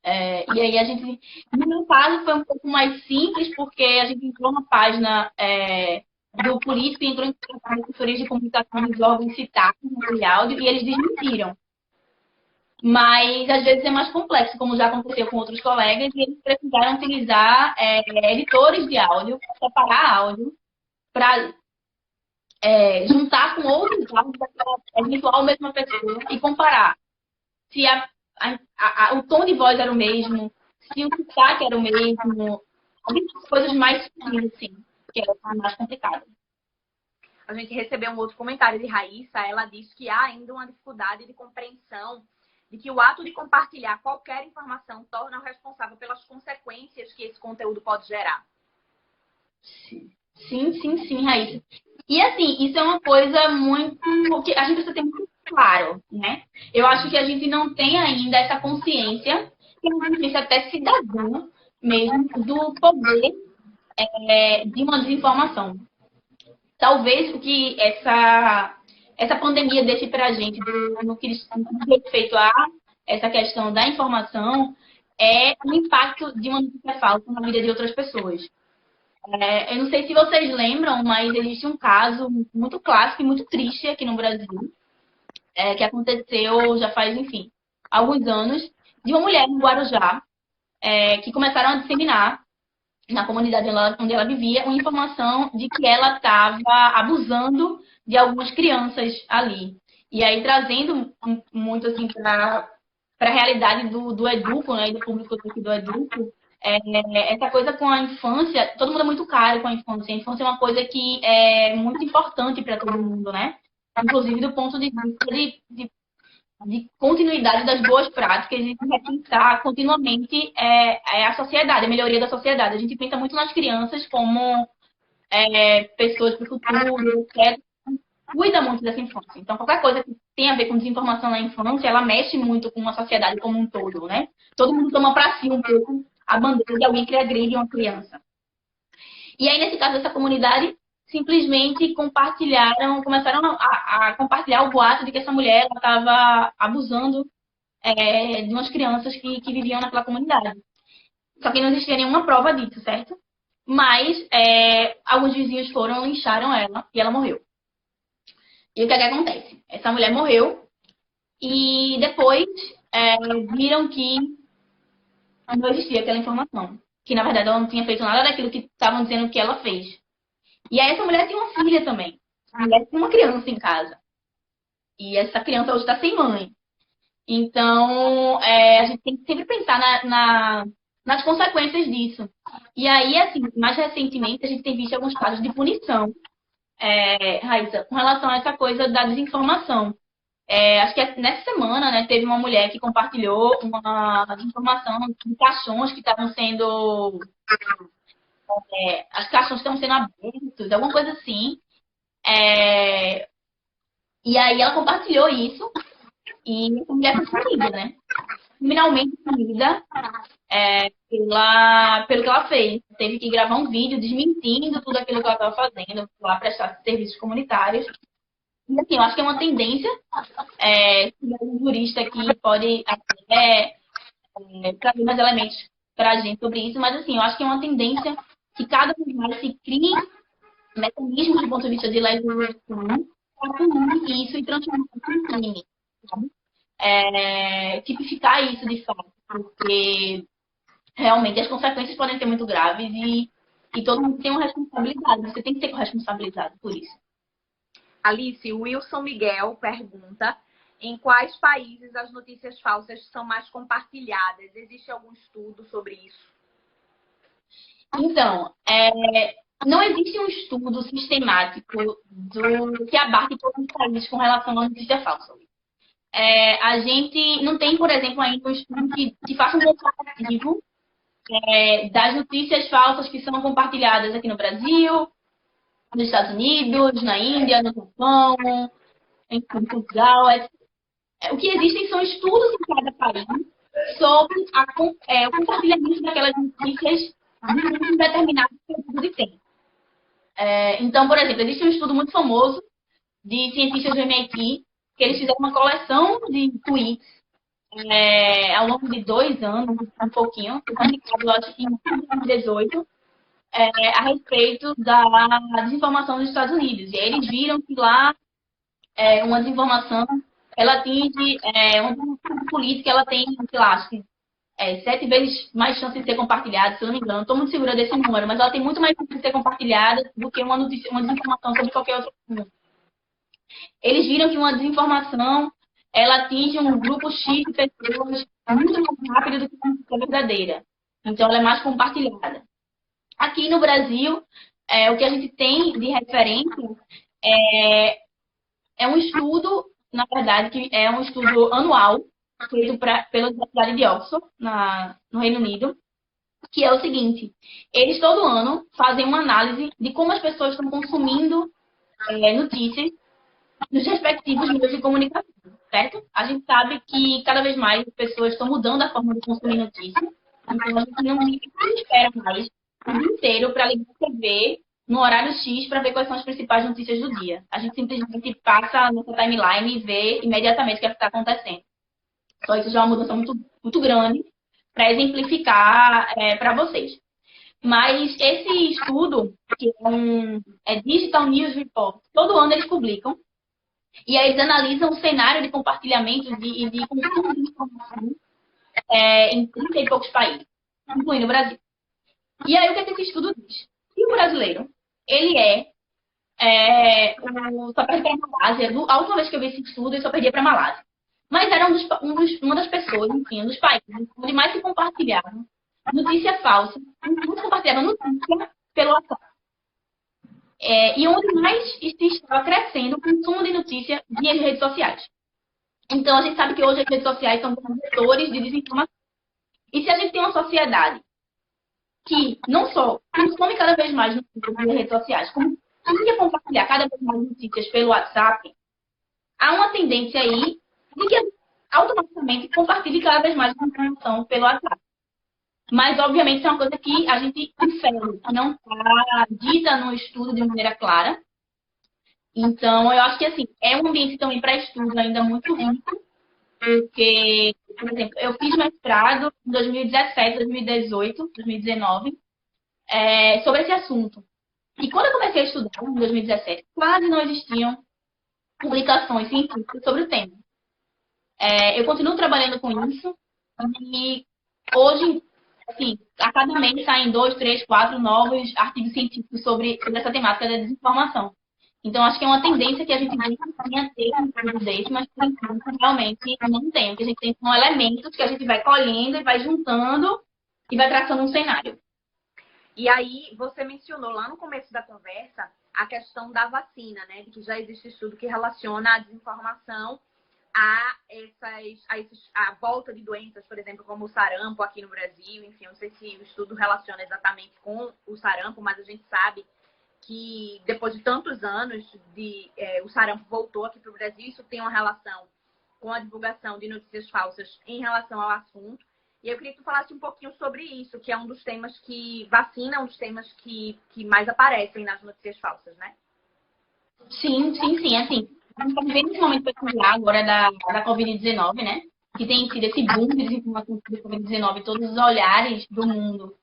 E aí a gente, no meu caso, foi um pouco mais simples, porque a gente entrou na página do político e entrou em contato com as assessorias de comunicação dos órgãos citados no áudio e eles desmentiram. Mas, às vezes, é mais complexo, como já aconteceu com outros colegas, e eles precisaram utilizar editores de áudio, separar áudio, para juntar com outros áudios daquela eventual mesma pessoa e comparar se o tom de voz era o mesmo, se o sotaque era o mesmo, algumas coisas mais sutis, assim, que é mais complicado. A gente recebeu um outro comentário de Raíssa, ela disse que há ainda uma dificuldade de compreensão de que o ato de compartilhar qualquer informação torna o responsável pelas consequências que esse conteúdo pode gerar. Sim, Raíssa. E assim, isso é uma coisa muito que a gente precisa ter muito claro, né? Eu acho que a gente não tem ainda essa consciência, que é uma consciência até cidadã mesmo, do poder de uma desinformação. Talvez o que essa pandemia deixe para a gente, no que diz respeito a essa questão da informação, é o impacto de uma notícia falsa na vida de outras pessoas. Eu não sei se vocês lembram, mas existe um caso muito clássico e muito triste aqui no Brasil, que aconteceu já faz, enfim, alguns anos, de uma mulher no Guarujá, que começaram a disseminar na comunidade onde ela vivia, uma informação de que ela estava abusando de algumas crianças ali. E aí, trazendo muito assim para a realidade do Educo, né, e do público aqui do Educo, essa coisa com a infância, todo mundo é muito caro com a infância. A infância é uma coisa que é muito importante para todo mundo, né? Inclusive do ponto de vista de continuidade das boas práticas e de repensar continuamente a sociedade, a melhoria da sociedade. A gente pensa muito nas crianças como pessoas para o futuro, que cuida muito dessa infância. Então, qualquer coisa que tem a ver com desinformação na infância, ela mexe muito com a sociedade como um todo, né? Todo mundo toma para si um pouco a bandeira de alguém que agride uma criança. E aí, nesse caso dessa comunidade, simplesmente começaram a compartilhar o boato de que essa mulher estava abusando de umas crianças que viviam naquela comunidade. Só que não existia nenhuma prova disso, certo? Mas alguns vizinhos lincharam ela e ela morreu. E o que acontece? Essa mulher morreu e depois viram que não existia aquela informação. Que, na verdade, ela não tinha feito nada daquilo que estavam dizendo que ela fez. E aí essa mulher tem uma filha também. A mulher tem uma criança em casa. E essa criança hoje está sem mãe. Então, a gente tem que sempre pensar na nas consequências disso. E aí, assim, mais recentemente, a gente tem visto alguns casos de punição, Raíssa, com relação a essa coisa da desinformação. Acho que nessa semana, né, teve uma mulher que compartilhou uma desinformação de caixões que estavam sendo... as caixões estão sendo abertos, alguma coisa assim. E aí ela compartilhou isso e a mulher foi punida, né? Criminalmente punida pelo que ela fez. Teve que gravar um vídeo desmentindo tudo aquilo que ela estava fazendo, lá prestar serviços comunitários. E assim, eu acho que é uma tendência, um jurista aqui pode até trazer mais elementos para a gente sobre isso, mas assim, eu acho que é uma tendência que cada vez mais se crie mecanismos do ponto de vista de legislação para punir isso e transformar isso em crime, sabe? Tipificar isso de fato, porque realmente as consequências podem ser muito graves e todo mundo tem uma responsabilidade, você tem que ser responsabilizado por isso. Alice, o Wilson Miguel pergunta: em quais países as notícias falsas são mais compartilhadas? Existe algum estudo sobre isso? Então, não existe um estudo sistemático que abarque todos os países com relação à notícia falsa. A gente não tem, por exemplo, ainda um estudo que faça um comparativo das notícias falsas que são compartilhadas aqui no Brasil, nos Estados Unidos, na Índia, no Japão, em Portugal, etc. O que existem são estudos em cada país sobre o compartilhamento daquelas notícias de um determinado período de tempo. Então, por exemplo, existe um estudo muito famoso de cientistas do MIT, que eles fizeram uma coleção de tweets ao longo de 2 anos, um pouquinho, publicado, acho que em 2018, a respeito da desinformação dos Estados Unidos. E aí eles viram que lá uma desinformação, ela atinge uma desinformação política, ela tem, sei lá, acho que 7 vezes mais chance de ser compartilhada, se eu não me engano. Não estou muito segura desse número, mas ela tem muito mais chance de ser compartilhada do que uma desinformação sobre qualquer outro assunto. Eles viram que uma desinformação, ela atinge um grupo X de pessoas muito mais rápido do que uma notícia verdadeira. Então, ela é mais compartilhada. Aqui no Brasil, o que a gente tem de referência é um estudo, na verdade, que é um estudo anual, feito pela Universidade de Oxford, no Reino Unido, que é o seguinte: eles todo ano fazem uma análise de como as pessoas estão consumindo notícias nos respectivos meios de comunicação, certo? A gente sabe que cada vez mais as pessoas estão mudando a forma de consumir notícias, então a gente não espera mais o dia inteiro para ligar a TV no horário X para ver quais são as principais notícias do dia. A gente simplesmente passa no timeline e vê imediatamente o que está acontecendo. Só isso já é uma mudança muito, muito grande para exemplificar para vocês. Mas esse estudo, que é Digital News Report, todo ano eles publicam, e aí eles analisam o cenário de compartilhamento e de consumo de informação em 30 e poucos países, incluindo o Brasil. E aí o que esse estudo diz? Que o brasileiro, ele só perde para a Malásia. A última vez que eu vi esse estudo, ele só perdia para a Malásia. Mas era uma das pessoas, enfim, um dos países onde mais se compartilhavam notícia falsa, onde compartilhavam notícia pelo WhatsApp. E onde mais estava crescendo o consumo de notícia via redes sociais. Então, a gente sabe que hoje as redes sociais são vetores de desinformação. E se a gente tem uma sociedade que não só consome cada vez mais notícias via redes sociais, como tende a compartilhar cada vez mais notícias pelo WhatsApp, há uma tendência aí de que automaticamente compartilhe cada vez mais informação pelo WhatsApp. Mas, obviamente, isso é uma coisa que a gente infere, não está dita no estudo de maneira clara. Então, eu acho que, assim, é um ambiente também para estudo ainda muito rico, porque, por exemplo, eu fiz mestrado em 2017, 2018, 2019, sobre esse assunto. E quando eu comecei a estudar, em 2017, quase não existiam publicações científicas sobre o tema. Eu continuo trabalhando com isso e hoje, assim, a cada mês saem 2, 3, 4 novos artigos científicos sobre essa temática da desinformação. Então, acho que é uma tendência que a gente tinha ter um estudo desse, mas por enquanto realmente não tem. O que a gente tem são elementos que a gente vai colhendo e vai juntando e vai traçando um cenário. E aí, você mencionou lá no começo da conversa a questão da vacina, né? De que já existe estudo que relaciona a desinformação a volta de doenças, por exemplo, como o sarampo aqui no Brasil. Enfim, eu não sei se o estudo relaciona exatamente com o sarampo, mas a gente sabe que depois de tantos anos o sarampo voltou aqui para o Brasil. Isso tem uma relação com a divulgação de notícias falsas em relação ao assunto. E eu queria que tu falasse um pouquinho sobre isso, que é um dos temas vacina é um dos temas que mais aparecem nas notícias falsas, né? Sim. Assim, a gente está vivendo esse momento peculiar agora da Covid-19, né? Que tem sido esse boom de desinformação sobre a Covid-19, todos os olhares do mundo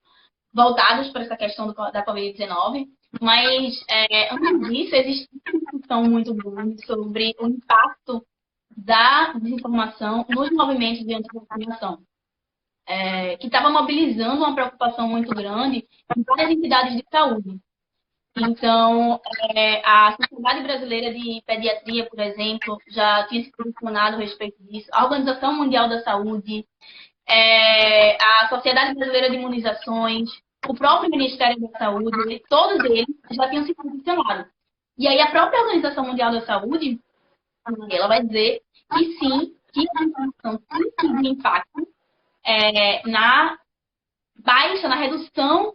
voltados para essa questão da Covid-19. Mas, antes disso, existe uma discussão muito grande sobre o impacto da desinformação nos movimentos de antivacinação, que estava mobilizando uma preocupação muito grande em várias entidades de saúde. Então, a Sociedade Brasileira de Pediatria, por exemplo, já tinha se posicionado a respeito disso. A Organização Mundial da Saúde, a Sociedade Brasileira de Imunizações, o próprio Ministério da Saúde, todos eles já tinham se posicionado. E aí a própria Organização Mundial da Saúde, ela vai dizer que sim, que a informação tem impacto na baixa, na redução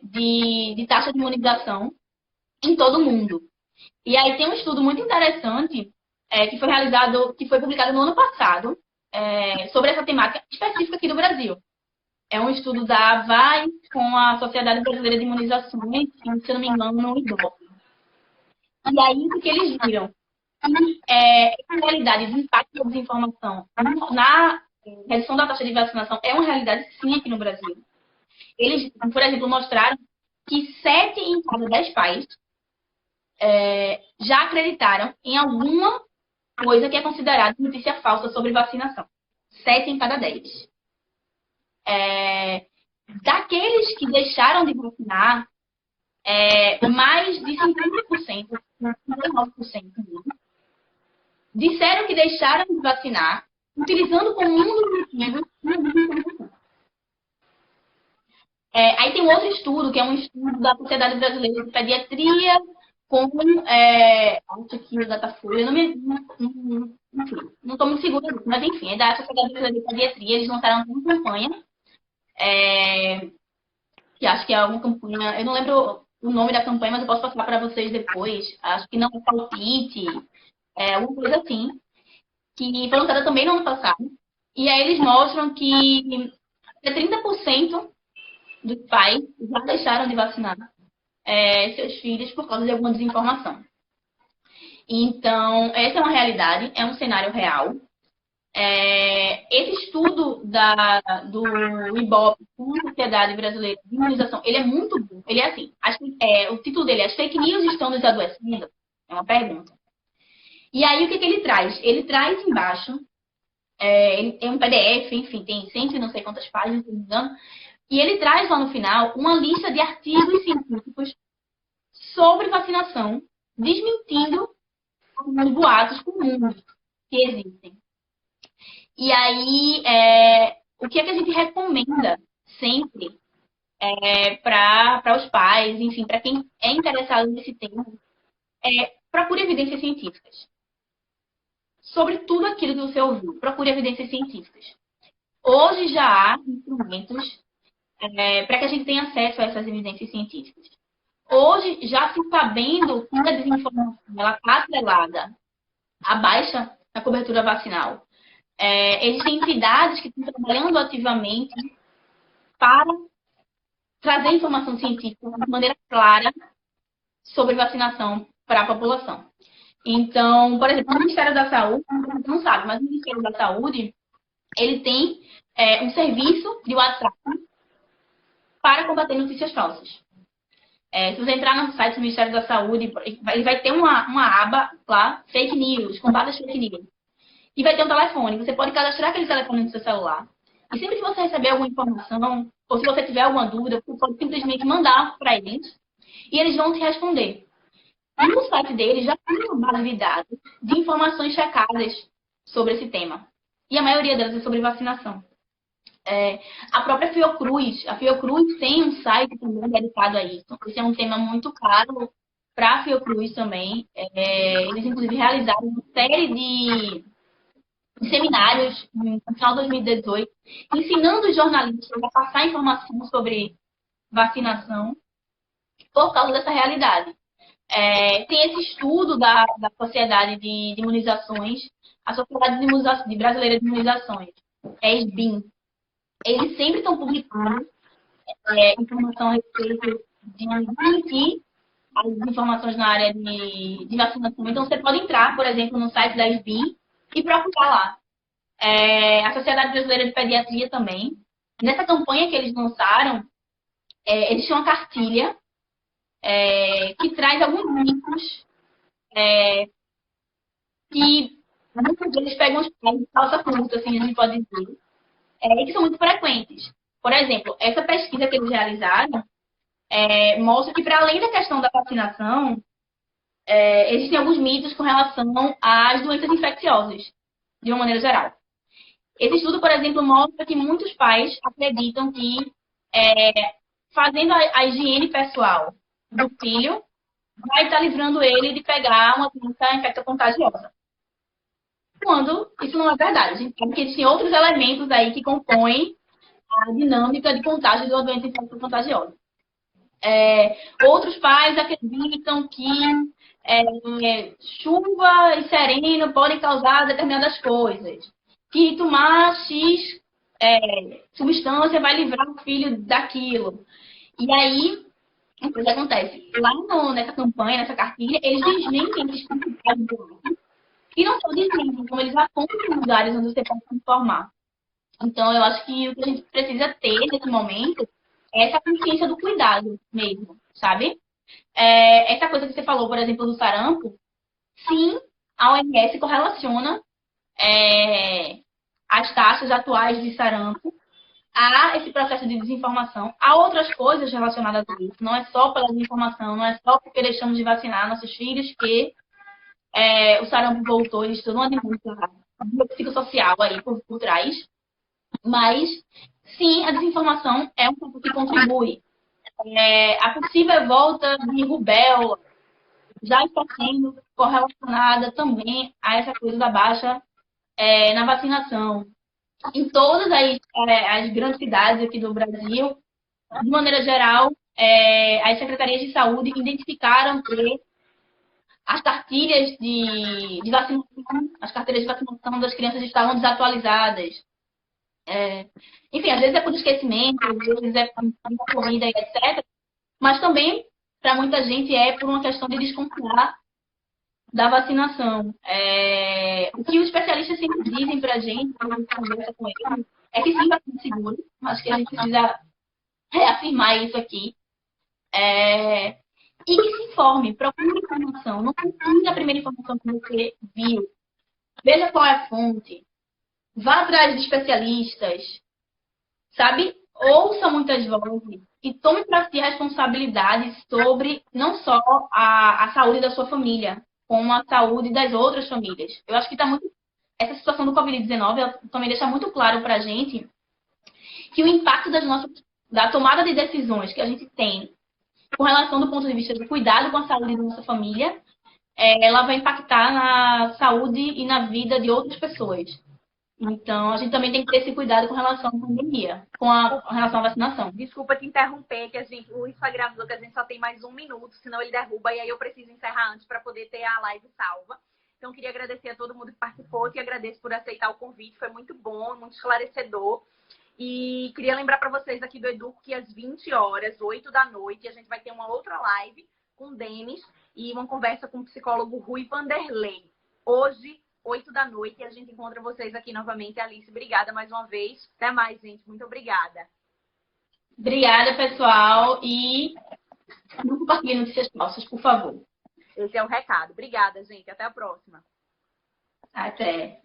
de taxa de imunização em todo o mundo. E aí tem um estudo muito interessante que foi publicado no ano passado sobre essa temática específica aqui do Brasil. É um estudo da AVAI com a Sociedade Brasileira de Imunizações, se eu não me engano, no IDOP. E aí o que eles viram? Essa realidade do impacto da desinformação na redução da taxa de vacinação é uma realidade sim aqui no Brasil. Eles, por exemplo, mostraram que 7 em cada 10 pais já acreditaram em alguma coisa que é considerada notícia falsa sobre vacinação. 7 em cada 10. Daqueles que deixaram de vacinar, mais de 50%, 59% disseram que deixaram de vacinar utilizando como um dos motivos. Aí tem um outro estudo, que é um estudo da Sociedade Brasileira de Pediatria com acho que o Datafolha, não estou muito segura disso, mas enfim, é da Sociedade Brasileira de Pediatria. Eles lançaram uma campanha, que acho que é alguma campanha, eu não lembro o nome da campanha, mas eu posso passar para vocês depois. Acho que não é palpite, alguma coisa assim, que foi lançada também no ano passado. E aí eles mostram que 30% dos pais já deixaram de vacinar seus filhos por causa de alguma desinformação. Então, essa é uma realidade, é um cenário real. Esse estudo do IBOP, Sociedade Brasileira de Imunização, ele é muito bom. Ele é assim, o título dele é As Fake News estão nos adoecendo? É uma pergunta. E aí, o que ele traz? Ele traz embaixo, ele é um PDF, enfim, tem 100 e não sei quantas páginas, se não me engano, e ele traz lá no final uma lista de artigos científicos sobre vacinação, desmentindo os boatos comuns que existem. E aí, o que é que a gente recomenda sempre para os pais, enfim, para quem é interessado nesse tema, procure evidências científicas. Sobre tudo aquilo que você ouviu, procure evidências científicas. Hoje já há instrumentos para que a gente tenha acesso a essas evidências científicas. Hoje, já se sabendo que a desinformação está atrelada à baixa na cobertura vacinal, existem entidades que estão trabalhando ativamente para trazer informação científica de maneira clara sobre vacinação para a população. Então, por exemplo, o Ministério da Saúde, não sabe, mas o Ministério da Saúde, ele tem um serviço de WhatsApp para combater notícias falsas. Se você entrar no site do Ministério da Saúde, ele vai ter uma aba lá, Fake News, combate às Fake News. E vai ter um telefone. Você pode cadastrar aquele telefone no seu celular. E sempre que você receber alguma informação, ou se você tiver alguma dúvida, você pode simplesmente mandar para eles e eles vão te responder. E no site deles já tem uma base de dados de informações checadas sobre esse tema. E a maioria delas é sobre vacinação. A própria a Fiocruz tem um site também dedicado a isso. Esse é um tema muito caro para a Fiocruz também. Eles, inclusive, realizaram uma série de seminários no final de 2018, ensinando os jornalistas a passar informação sobre vacinação por causa dessa realidade. Tem esse estudo da Sociedade de Imunizações, a Sociedade Brasileira de Imunizações, SBIM. Eles sempre estão publicando informação a respeito de garantir as informações na área de vacinação. Então, você pode entrar, por exemplo, no site da SBIM e procurar lá. A Sociedade Brasileira de Pediatria também. Nessa campanha que eles lançaram, eles tinham uma cartilha que traz alguns mitos que muitas vezes pegam os pés de calça curta, assim, a gente pode dizer, e que são muito frequentes. Por exemplo, essa pesquisa que eles realizaram mostra que, para além da questão da vacinação, existem alguns mitos com relação às doenças infecciosas, de uma maneira geral. Esse estudo, por exemplo, mostra que muitos pais acreditam que fazendo a higiene pessoal do filho vai estar livrando ele de pegar uma doença infecto-contagiosa. Quando isso não é verdade. A gente sabe que existem outros elementos aí que compõem a dinâmica de contágio de uma doença infecto-contagiosa. Outros pais acreditam que chuva e sereno podem causar determinadas coisas. Que tomar X substância vai livrar o filho daquilo. E aí, o que acontece? Lá nessa campanha, nessa cartilha, eles desmentem esses principais doenças. E não só desmentem, como eles apontam lugares onde você pode se informar. Então, eu acho que o que a gente precisa ter nesse momento é essa consciência do cuidado mesmo, sabe? Essa coisa que você falou, por exemplo, do sarampo, sim, a OMS correlaciona as taxas atuais de sarampo a esse processo de desinformação. Há outras coisas relacionadas a isso. Não é só pela desinformação, não é só porque deixamos de vacinar nossos filhos que o sarampo voltou. Existe toda uma dinâmica psicossocial aí por trás. Mas, sim, a desinformação é um ponto que contribui. A possível volta de rubéola já está sendo correlacionada também a essa coisa da baixa na vacinação. Em todas as grandes cidades aqui do Brasil, de maneira geral, as secretarias de saúde identificaram que as cartilhas de vacinação, as carteiras de vacinação das crianças estavam desatualizadas. Enfim, às vezes é por esquecimento, às vezes é por corrida, etc. Mas também, para muita gente, é por uma questão de desconfiar da vacinação. O que os especialistas sempre dizem para a gente, quando a gente conversa com eles, é que sim, vacina seguro. Acho que a gente precisa reafirmar isso aqui. E que se informe, procure informação. Não confie na primeira informação que você viu. Veja qual é a fonte. Vá atrás de especialistas. Sabe? Ouça muitas vozes. E tome para si a responsabilidade sobre não só a saúde da sua família, como a saúde das outras famílias. Eu acho que está muito. Essa situação do Covid-19 também deixa muito claro para a gente que o impacto da tomada de decisões que a gente tem com relação do ponto de vista do cuidado com a saúde da nossa família, ela vai impactar na saúde e na vida de outras pessoas. Então, a gente também tem que ter esse cuidado com relação à pandemia, com relação à vacinação. Desculpa te interromper, que o Instagram do Lucas só tem mais 1 minuto, senão ele derruba e aí eu preciso encerrar antes para poder ter a live salva. Então, queria agradecer a todo mundo que participou, te agradeço por aceitar o convite, foi muito bom, muito esclarecedor. E queria lembrar para vocês aqui do Educo que às 20 horas, 8 da noite, a gente vai ter uma outra live com o Denis e uma conversa com o psicólogo Rui Vanderlei. Hoje, 8 da noite, e a gente encontra vocês aqui novamente. Alice, obrigada mais uma vez. Até mais, gente. Muito obrigada. Obrigada, pessoal. E não compartilhem notícias falsas, por favor. Esse é o recado. Obrigada, gente. Até a próxima. Até.